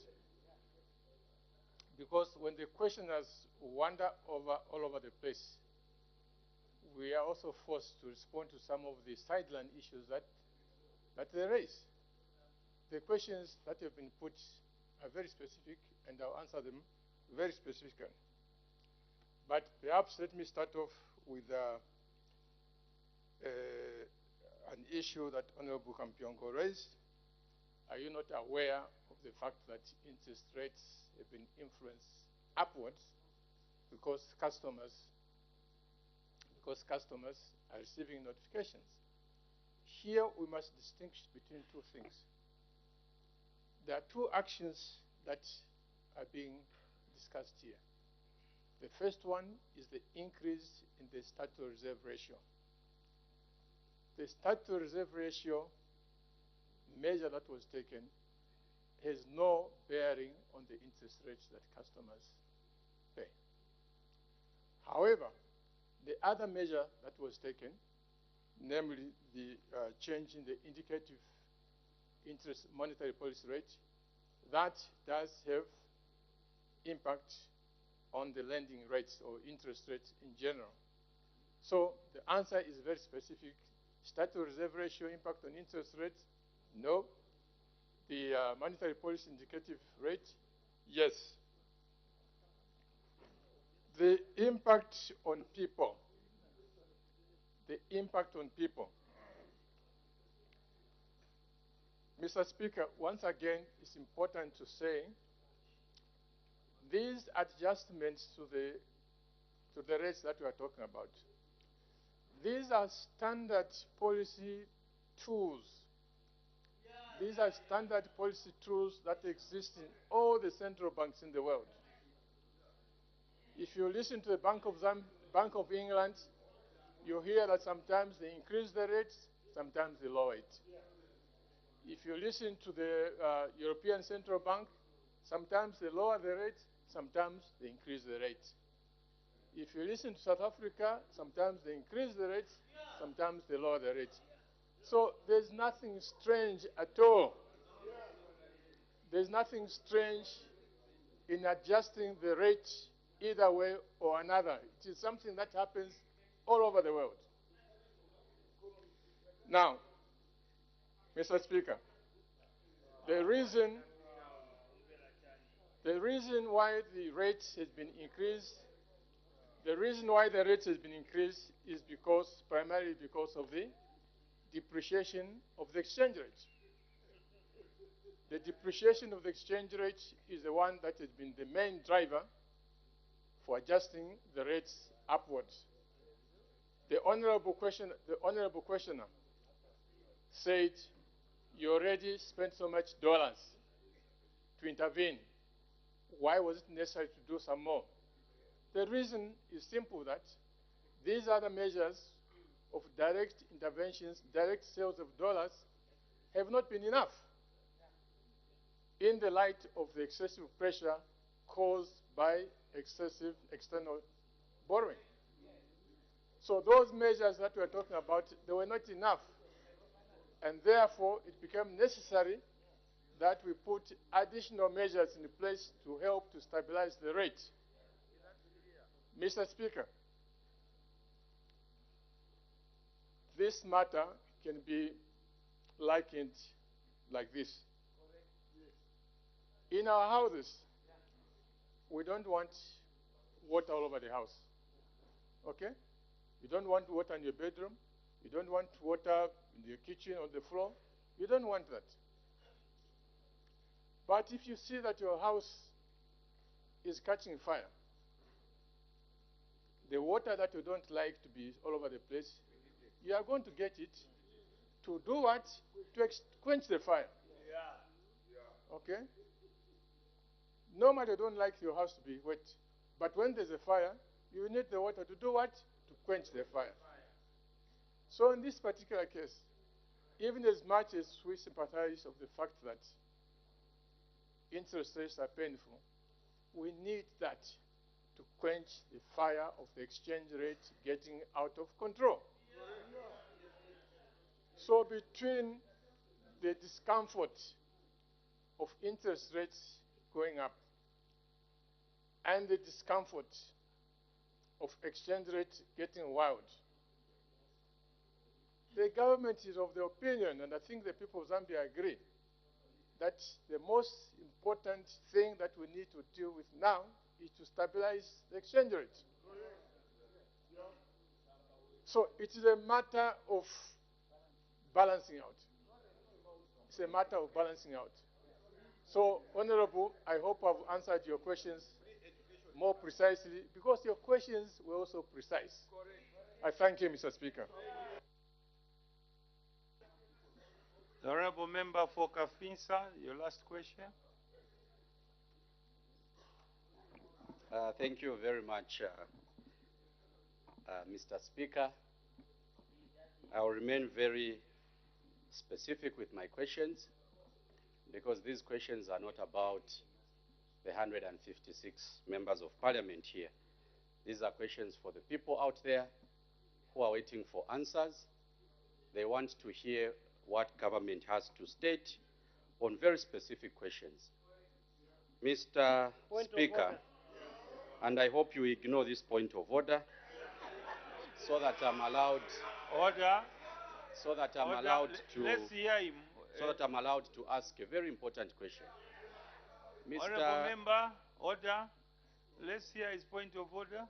Because when the questioners wander all over the place, we are also forced to respond to some of the sideline issues that they raise. The questions that have been put are very specific, and I'll answer them very specifically. But perhaps let me start off with an issue that Honorable Kampiongo raised. Are you not aware of the fact that interest rates have been influenced upwards because customers are receiving notifications? Here we must distinguish between two things. There are two actions that are being discussed here. The first one is the increase in the statutory reserve ratio. The statutory reserve ratio measure that was taken has no bearing on the interest rates that customers pay. However, the other measure that was taken, namely the change in the indicative interest monetary policy rate, that does have impact on the lending rates or interest rates in general. So the answer is very specific. Statutory reserve ratio impact on interest rates? No. The monetary policy indicative rate? Yes. The impact on people. The impact on people. Mr. Speaker, once again, it's important to say these adjustments to the rates that we are talking about, these are standard policy tools. These are standard policy tools that exist in all the central banks in the world. If you listen to the Bank of England, you hear that sometimes they increase the rates, sometimes they lower it. If you listen to the European Central Bank, Sometimes they lower the rate, sometimes they increase the rate. If you listen to South Africa, sometimes they increase the rates, sometimes they lower the rates. So there's nothing strange at all. There's nothing strange in adjusting the rate either way or another. It is something that happens all over the world. Now, Mr. Speaker, the reason why the rate has been increased, is primarily because of the depreciation of the exchange rate. The depreciation of the exchange rate is the one that has been the main driver for adjusting the rates upwards. The honorable questioner said you already spent so much dollars to intervene. Why was it necessary to do some more? The reason is simple, that these other measures of direct interventions, direct sales of dollars, have not been enough in the light of the excessive pressure caused by excessive external borrowing. So those measures that we're talking about, they were not enough. And therefore, it became necessary that we put additional measures in place to help to stabilize the rate. Mr. Speaker, this matter can be likened like this. In our houses, we don't want water all over the house. Okay? You don't want water in your bedroom. You don't want water in your kitchen, on the floor. You don't want that. But if you see that your house is catching fire, the water that you don't like to be all over the place, you are going to get it to do what? To quench the fire. Okay? Normally you don't like your house to be wet. But when there's a fire, you need the water to do what? To quench the fire. So in this particular case, even as much as we sympathize of the fact that interest rates are painful, we need that to quench the fire of the exchange rate getting out of control. So between the discomfort of interest rates going up and the discomfort of exchange rate getting wild, the government is of the opinion, and I think the people of Zambia agree, that the most important thing that we need to deal with now is to stabilize the exchange rate. So it is a matter of balancing out. It's a matter of balancing out. So, Honorable, I hope I've answered your questions more precisely, because your questions were also precise. I thank you, Mr. Speaker. The Honorable Member for Kafinsa, your last question. Thank you very much, Mr. Speaker. I will remain very specific with my questions, because these questions are not about the 156 members of parliament here. These are questions for the people out there who are waiting for answers. They want to hear what government has to state on very specific questions. Mr. Speaker, and I hope you ignore this point of order so that I'm allowed Let's hear him. So that I'm allowed to ask a very important question. Honorable Member, order. Let's hear his point of order.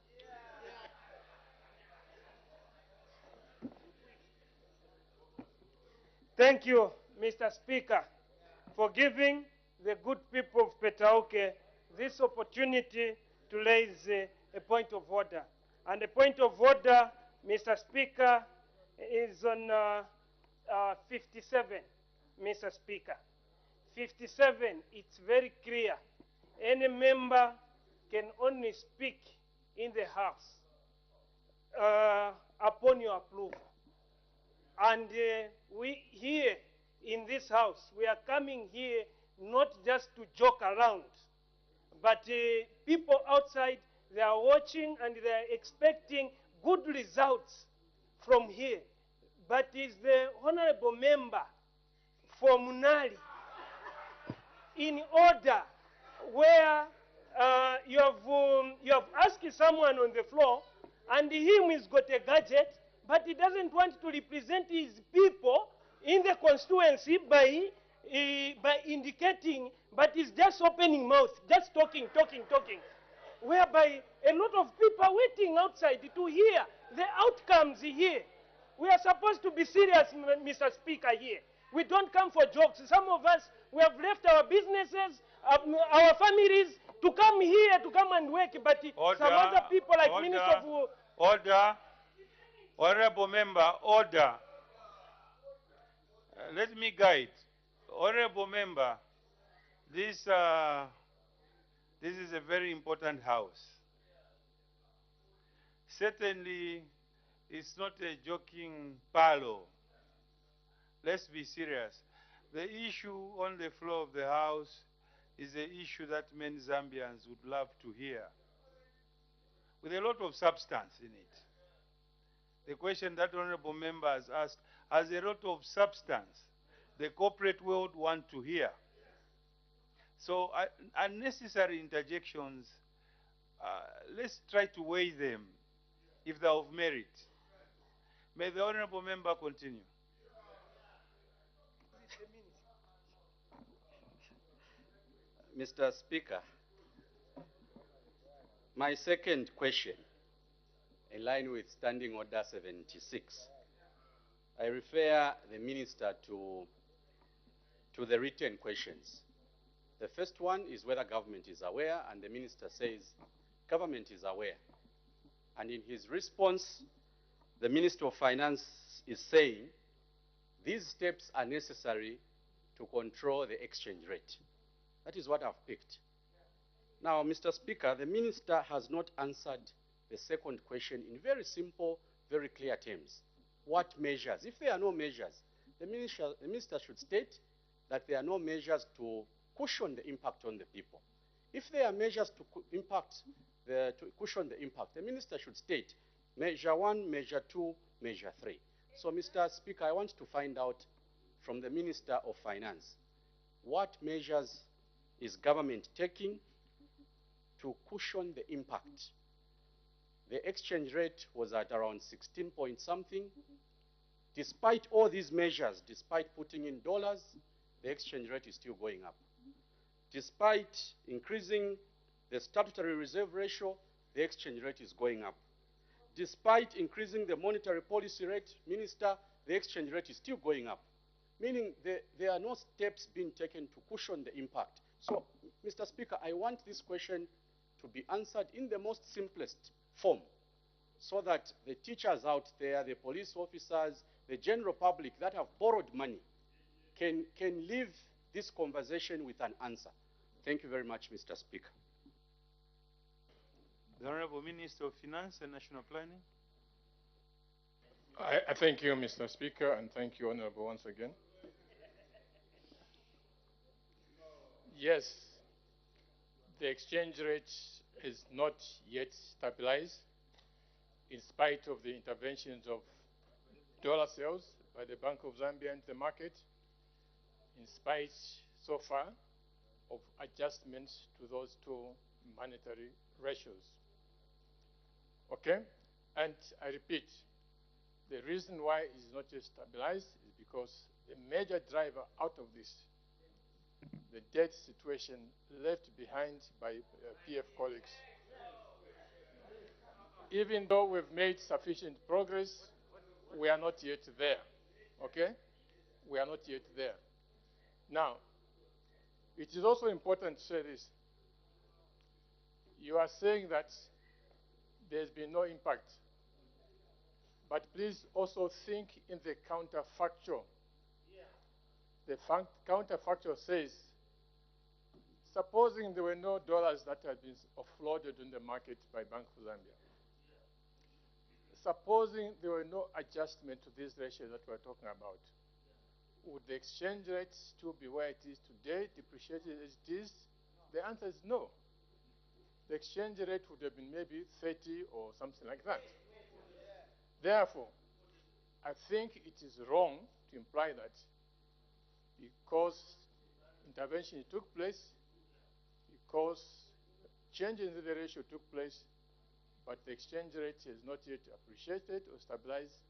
Thank you, Mr. Speaker, for giving the good people of Petauke this opportunity to raise a point of order. And the point of order, Mr. Speaker, is on 57, Mr. Speaker. 57, it's very clear. Any member can only speak in the House upon your approval. And we here in this House, we are coming here not just to joke around, But people outside, they are watching and they are expecting good results from here. But is the honorable member for Munali in order where you have asked someone on the floor and him has got a gadget, but he doesn't want to represent his people in the constituency by indicating, but he's just opening mouth, just talking, whereby a lot of people are waiting outside to hear the outcomes here. We are supposed to be serious, Mr. Speaker, here. We don't come for jokes. Some of us, we have left our businesses, our families, to come here, to come and work, but some other people like Minister of... Order. Honorable member, order. Let me guide. Honorable member, this is a very important house. Certainly, it's not a joking parlor. Let's be serious. The issue on the floor of the house is an issue that many Zambians would love to hear, with a lot of substance in it. The question that honorable member has asked has a lot of substance the corporate world want to hear. So unnecessary interjections, let's try to weigh them if they're of merit. May the honorable member continue. Mr. Speaker, my second question, in line with Standing Order 76, I refer the Minister to the written questions. The first one is whether government is aware, and the Minister says government is aware. And in his response, the Minister of Finance is saying these steps are necessary to control the exchange rate. That is what I've picked. Now, Mr. Speaker, the Minister has not answered the second question in very simple, very clear terms. What measures? If there are no measures, the Minister should state that there are no measures to cushion the impact on the people. If there are measures to cushion the impact, the Minister should state measure 1, measure 2, measure 3. So, Mr. Speaker, I want to find out from the Minister of Finance, what measures is government taking to cushion the impact? The exchange rate was at around 16 point something. Despite all these measures, despite putting in dollars, the exchange rate is still going up. Despite increasing the statutory reserve ratio, the exchange rate is going up. Despite increasing the monetary policy rate, Minister, the exchange rate is still going up, meaning there are no steps being taken to cushion the impact. So, Mr. Speaker, I want this question to be answered in the most simplest form, so that the teachers out there, the police officers, the general public that have borrowed money can leave this conversation with an answer. Thank you very much, Mr. Speaker. The Honorable Minister of Finance and National Planning. I thank you, Mr. Speaker, and thank you, Honorable, once again. Yes, the exchange rate is not yet stabilized in spite of the interventions of dollar sales by the Bank of Zambia into the market, in spite so far of adjustments to those two monetary ratios. Okay? And I repeat, the reason why it is not yet stabilized is because the major driver out of this, the debt situation left behind by PF colleagues. Even though we've made sufficient progress, we are not yet there. Okay? We are not yet there. Now, it is also important to say this. You are saying that there's been no impact. But please also think in the counterfactual. The counterfactual says, supposing there were no dollars that had been offloaded in the market by Bank of Zambia, supposing there were no adjustment to this ratio that we're talking about, would the exchange rate still be where it is today, depreciated as it is? The answer is no. the exchange rate would have been maybe 30 or something like that. Therefore, I think it is wrong to imply that because intervention took place, because changes in the ratio took place, but the exchange rate is not yet appreciated or stabilized.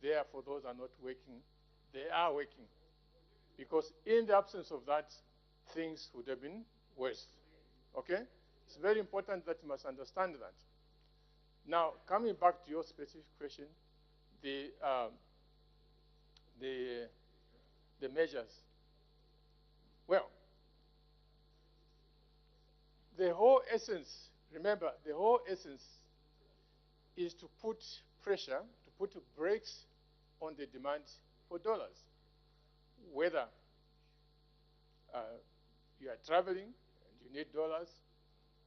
Therefore, those are not working. They are working. Because in the absence of that, things would have been worse. Okay? It's very important that you must understand that. Now, coming back to your specific question, the measures. Well, the whole essence, remember, the whole essence is to put pressure, to put brakes on the demand for dollars. Whether you are traveling and you need dollars,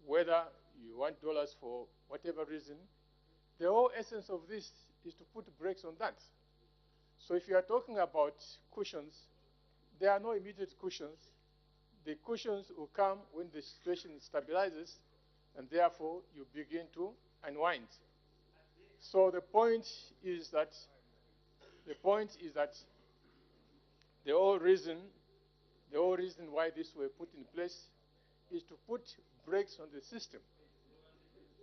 whether you want dollars for whatever reason, the whole essence of this is to put brakes on that. So if you are talking about cushions, there are no immediate cushions. The cushions will come when the situation stabilizes, and therefore you begin to unwind. So the point is that the whole reason why this were put in place is to put brakes on the system.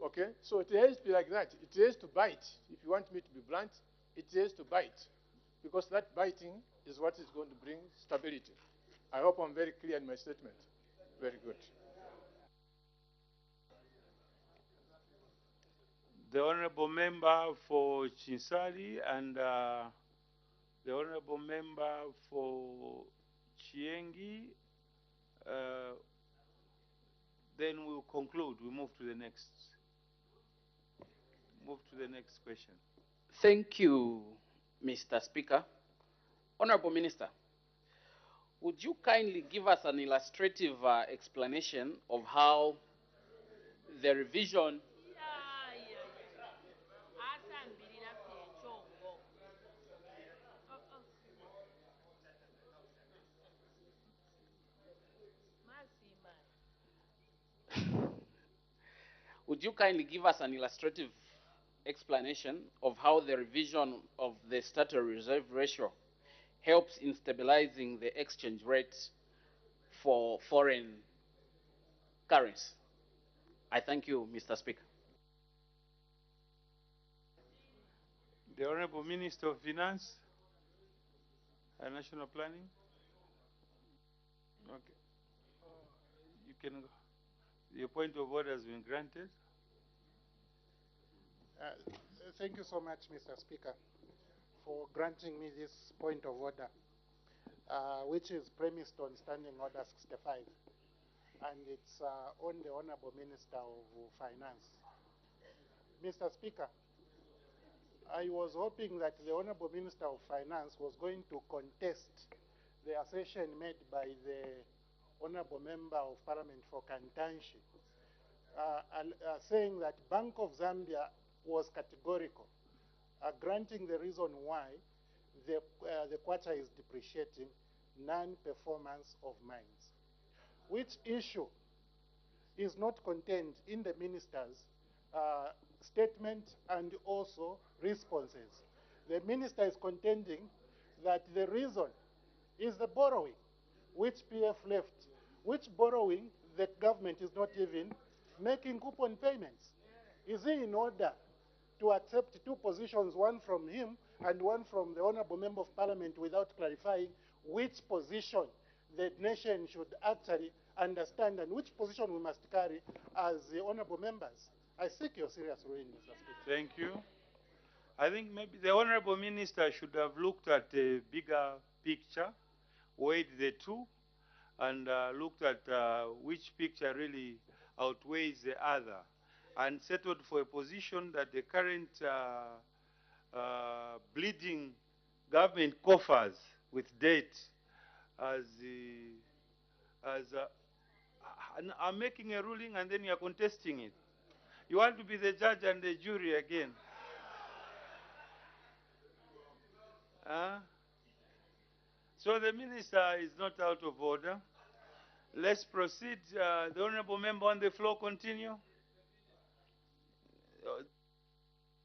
Okay? So it has to be like that. It has to bite. If you want me to be blunt, it has to bite. Because that biting is what is going to bring stability. I hope I'm very clear in my statement. Very good. The Honorable Member for Chinsali and the Honorable Member for Chiengi. Then we'll conclude. We move to the next. Move to the next question. Thank you, Mr. Speaker. Honorable Minister, would you kindly give us an illustrative explanation of how the revision Would you kindly give us an illustrative explanation of how the revision of the statutory reserve ratio helps in stabilizing the exchange rate for foreign currency? I thank you, Mr. Speaker. The Honorable Minister of Finance and National Planning. Okay. You can go. Your point of order has been granted. Thank you so much, Mr. Speaker, for granting me this point of order, which is premised on Standing Order 65, and it's on the Honorable Minister of Finance. Mr. Speaker, I was hoping that the Honorable Minister of Finance was going to contest the assertion made by the Honorable Member of Parliament for Kantanshi, saying that Bank of Zambia was categorical, granting the reason why the kwacha is depreciating, non-performance of mines, which issue is not contained in the minister's statement and also responses. The minister is contending that the reason is the borrowing, which PF left, which borrowing the government is not even making coupon payments. Is he in order to accept two positions, one from him and one from the Honorable Member of Parliament, without clarifying which position the nation should actually understand and which position we must carry as the Honorable Members? I seek your serious ruling, Mr. Speaker. Thank you. I think maybe the Honorable Minister should have looked at a bigger picture, weighed the two, and looked at which picture really outweighs the other, and settled for a position that the current bleeding government coffers with debt are making a ruling, and then you are contesting it. You want to be the judge and the jury again. So the minister is not out of order. Let's proceed. The Honorable Member on the floor, continue.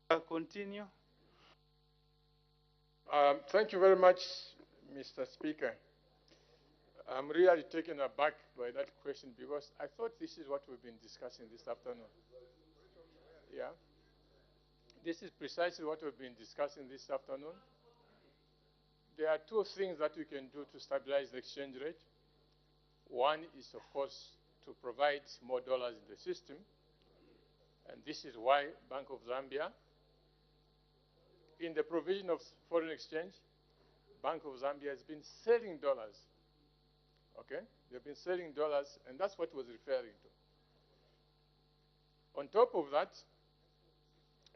Continue. Thank you very much, Mr. Speaker. I'm really taken aback by that question because I thought this is what we've been discussing this afternoon. Yeah. This is precisely what we've been discussing this afternoon. There are two things that we can do to stabilize the exchange rate. One is, of course, to provide more dollars in the system. And this is why Bank of Zambia, in the provision of foreign exchange, Bank of Zambia has been selling dollars. Okay? They've been selling dollars, and that's what was referring to. On top of that,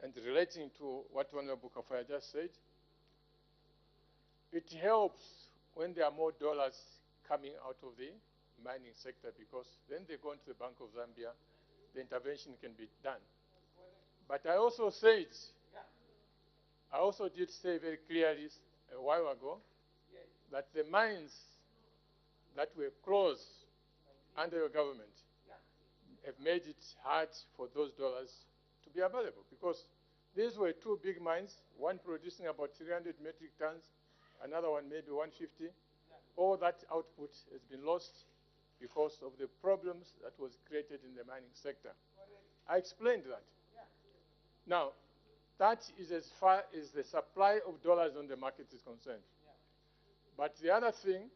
and relating to what Honorable Kafaya just said, it helps when there are more dollars coming out of the mining sector because then they go into the Bank of Zambia, the intervention can be done. But I also did say very clearly a while ago that the mines that were closed under your government have made it hard for those dollars to be available because these were two big mines, one producing about 300 metric tons, another one maybe 150. All that output has been lost because of the problems that was created in the mining sector. I explained that. Now, that is as far as the supply of dollars on the market is concerned. But the other thing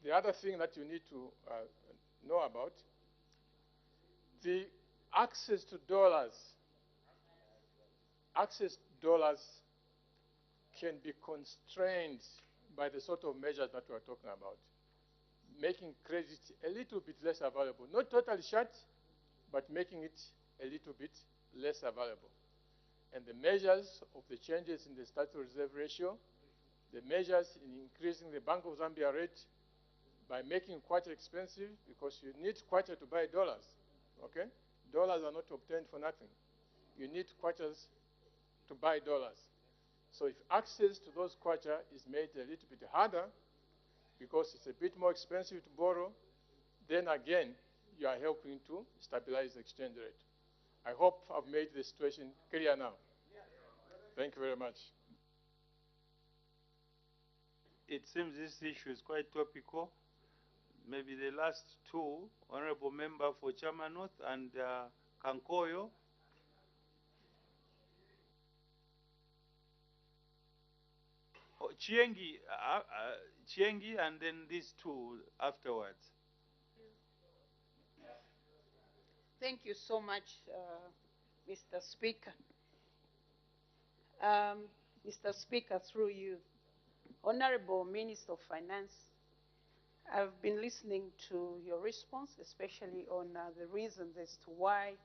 that you need to know about, the access to dollars can be constrained by the sort of measures that we are talking about, making credit a little bit less available. Not totally shut, but making it a little bit less available. And the measures of the changes in the statutory reserve ratio, the measures in increasing the Bank of Zambia rate by making kwacha expensive, because you need kwacha to buy dollars, okay? Dollars are not obtained for nothing. You need kwachas to buy dollars. So if access to those kwacha is made a little bit harder, because it's a bit more expensive to borrow, then again, you are helping to stabilize the exchange rate. I hope I've made the situation clear now. Thank you very much. It seems this issue is quite topical. Maybe the last two, Honorable Member for Chama North and Kankoyo. Oh, Chiengi, and then these two afterwards. Thank you so much, Mr. Speaker. Mr. Speaker, through you, Honorable Minister of Finance, I've been listening to your response, especially on the reasons as to why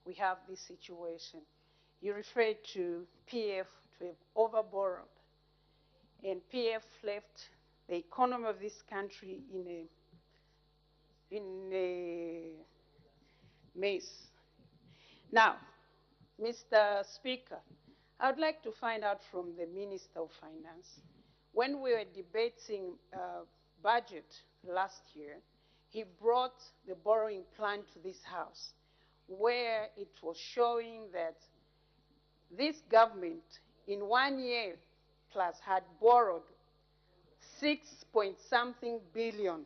we have this situation. You referred to PF to have overborrowed, and PF left the economy of this country in a mess. Now, Mr. Speaker, I would like to find out from the Minister of Finance, when we were debating budget last year, he brought the borrowing plan to this House, where it was showing that this government in 1 year plus had borrowed 6-point-something billion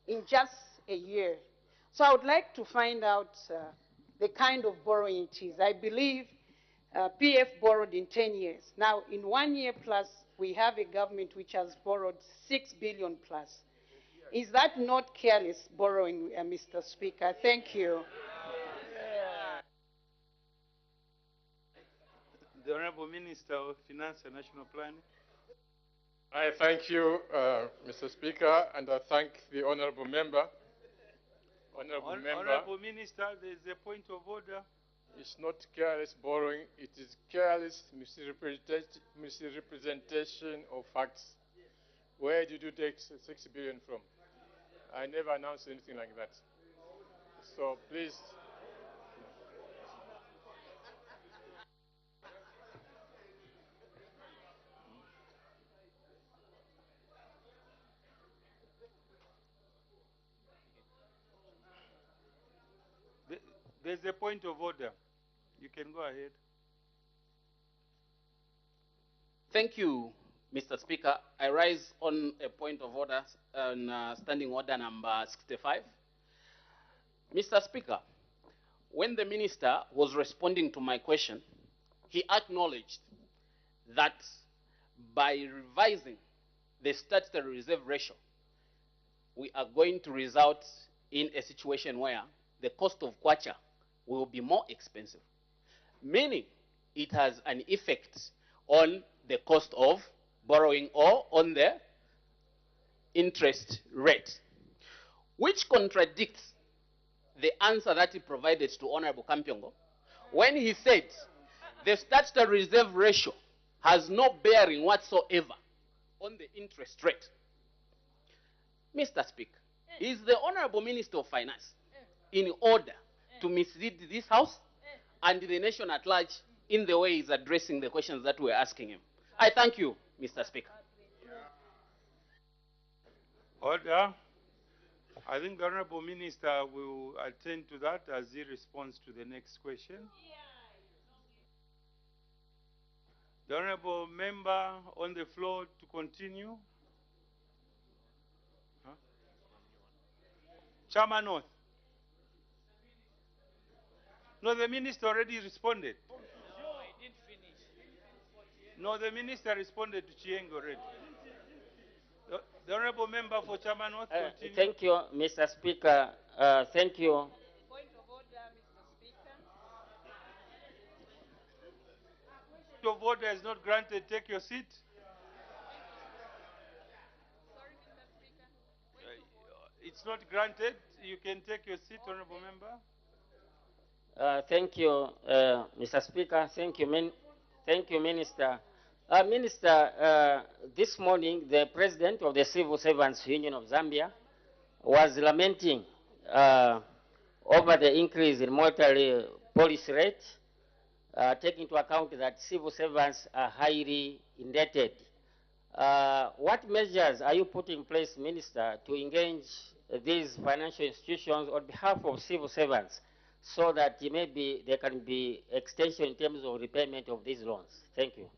in just a year. So I would like to find out the kind of borrowing it is. I believe PF borrowed in 10 years. Now, in 1 year plus, we have a government which has borrowed 6 billion plus. Is that not careless borrowing, Mr. Speaker? Thank you. The Honorable Minister of Finance and National Planning. I thank you, Mr. Speaker, and I thank the honorable member. Honorable Minister, there is a point of order. It's not careless borrowing, it is careless misrepresentation of facts. Where did you take 6 billion from? I never announced anything like that. So please. There's a point of order. You can go ahead. Thank you, Mr. Speaker. I rise on a point of order on standing order number 65. Mr. Speaker, when the minister was responding to my question, he acknowledged that by revising the statutory reserve ratio, we are going to result in a situation where the cost of kwacha will be more expensive, meaning it has an effect on the cost of borrowing or on the interest rate, which contradicts the answer that he provided to Honorable Kampyongo when he said the statutory reserve ratio has no bearing whatsoever on the interest rate. Mr. Speaker, is the Honorable Minister of Finance in order to mislead this House and the nation at large in the way he's addressing the questions that we're asking him? I thank you, Mr. Speaker. Order. I think the Honorable Minister will attend to that as he responds to the next question. The Honorable Member on the floor to continue. Huh? Chairman North. No, the Minister already responded. No, he didn't finish. No, the Minister responded to Chieng already. The Honorable Member for Chairman North, continue. Thank you, Mr. Speaker. Thank you. Point of order, Mr. Speaker. Point of order is not granted. Take your seat. Sorry, Mr. Speaker. It's not granted. You can take your seat, Honorable Member. Thank you, Mr. Speaker. Thank you, Thank you, Minister. Minister, this morning, the President of the Civil Servants Union of Zambia was lamenting over the increase in monetary policy rate, taking into account that civil servants are highly indebted. What measures are you putting in place, Minister, to engage these financial institutions on behalf of civil servants so that maybe there can be extension in terms of repayment of these loans? Thank you.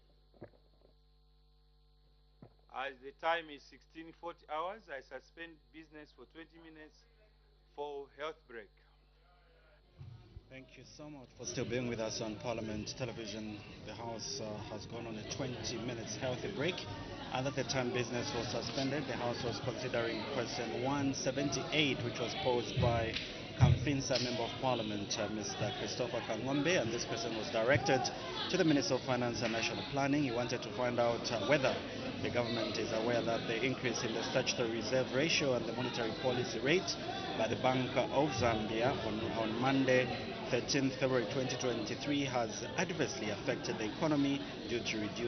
As the time is 16:40 hours, I suspend business for 20 minutes for health break. Thank you so much for still being with us on Parliament Television. The House has gone on a 20 minutes healthy break, and at the time business was suspended, the House was considering question 178, which was posed by Kamfinsa Member of Parliament, Mr. Christopher Kangombe, and this question was directed to the Minister of Finance and National Planning. He wanted to find out whether the government is aware that the increase in the statutory reserve ratio and the monetary policy rate by the Bank of Zambia on Monday, 13th February 2023 has adversely affected the economy due to reduced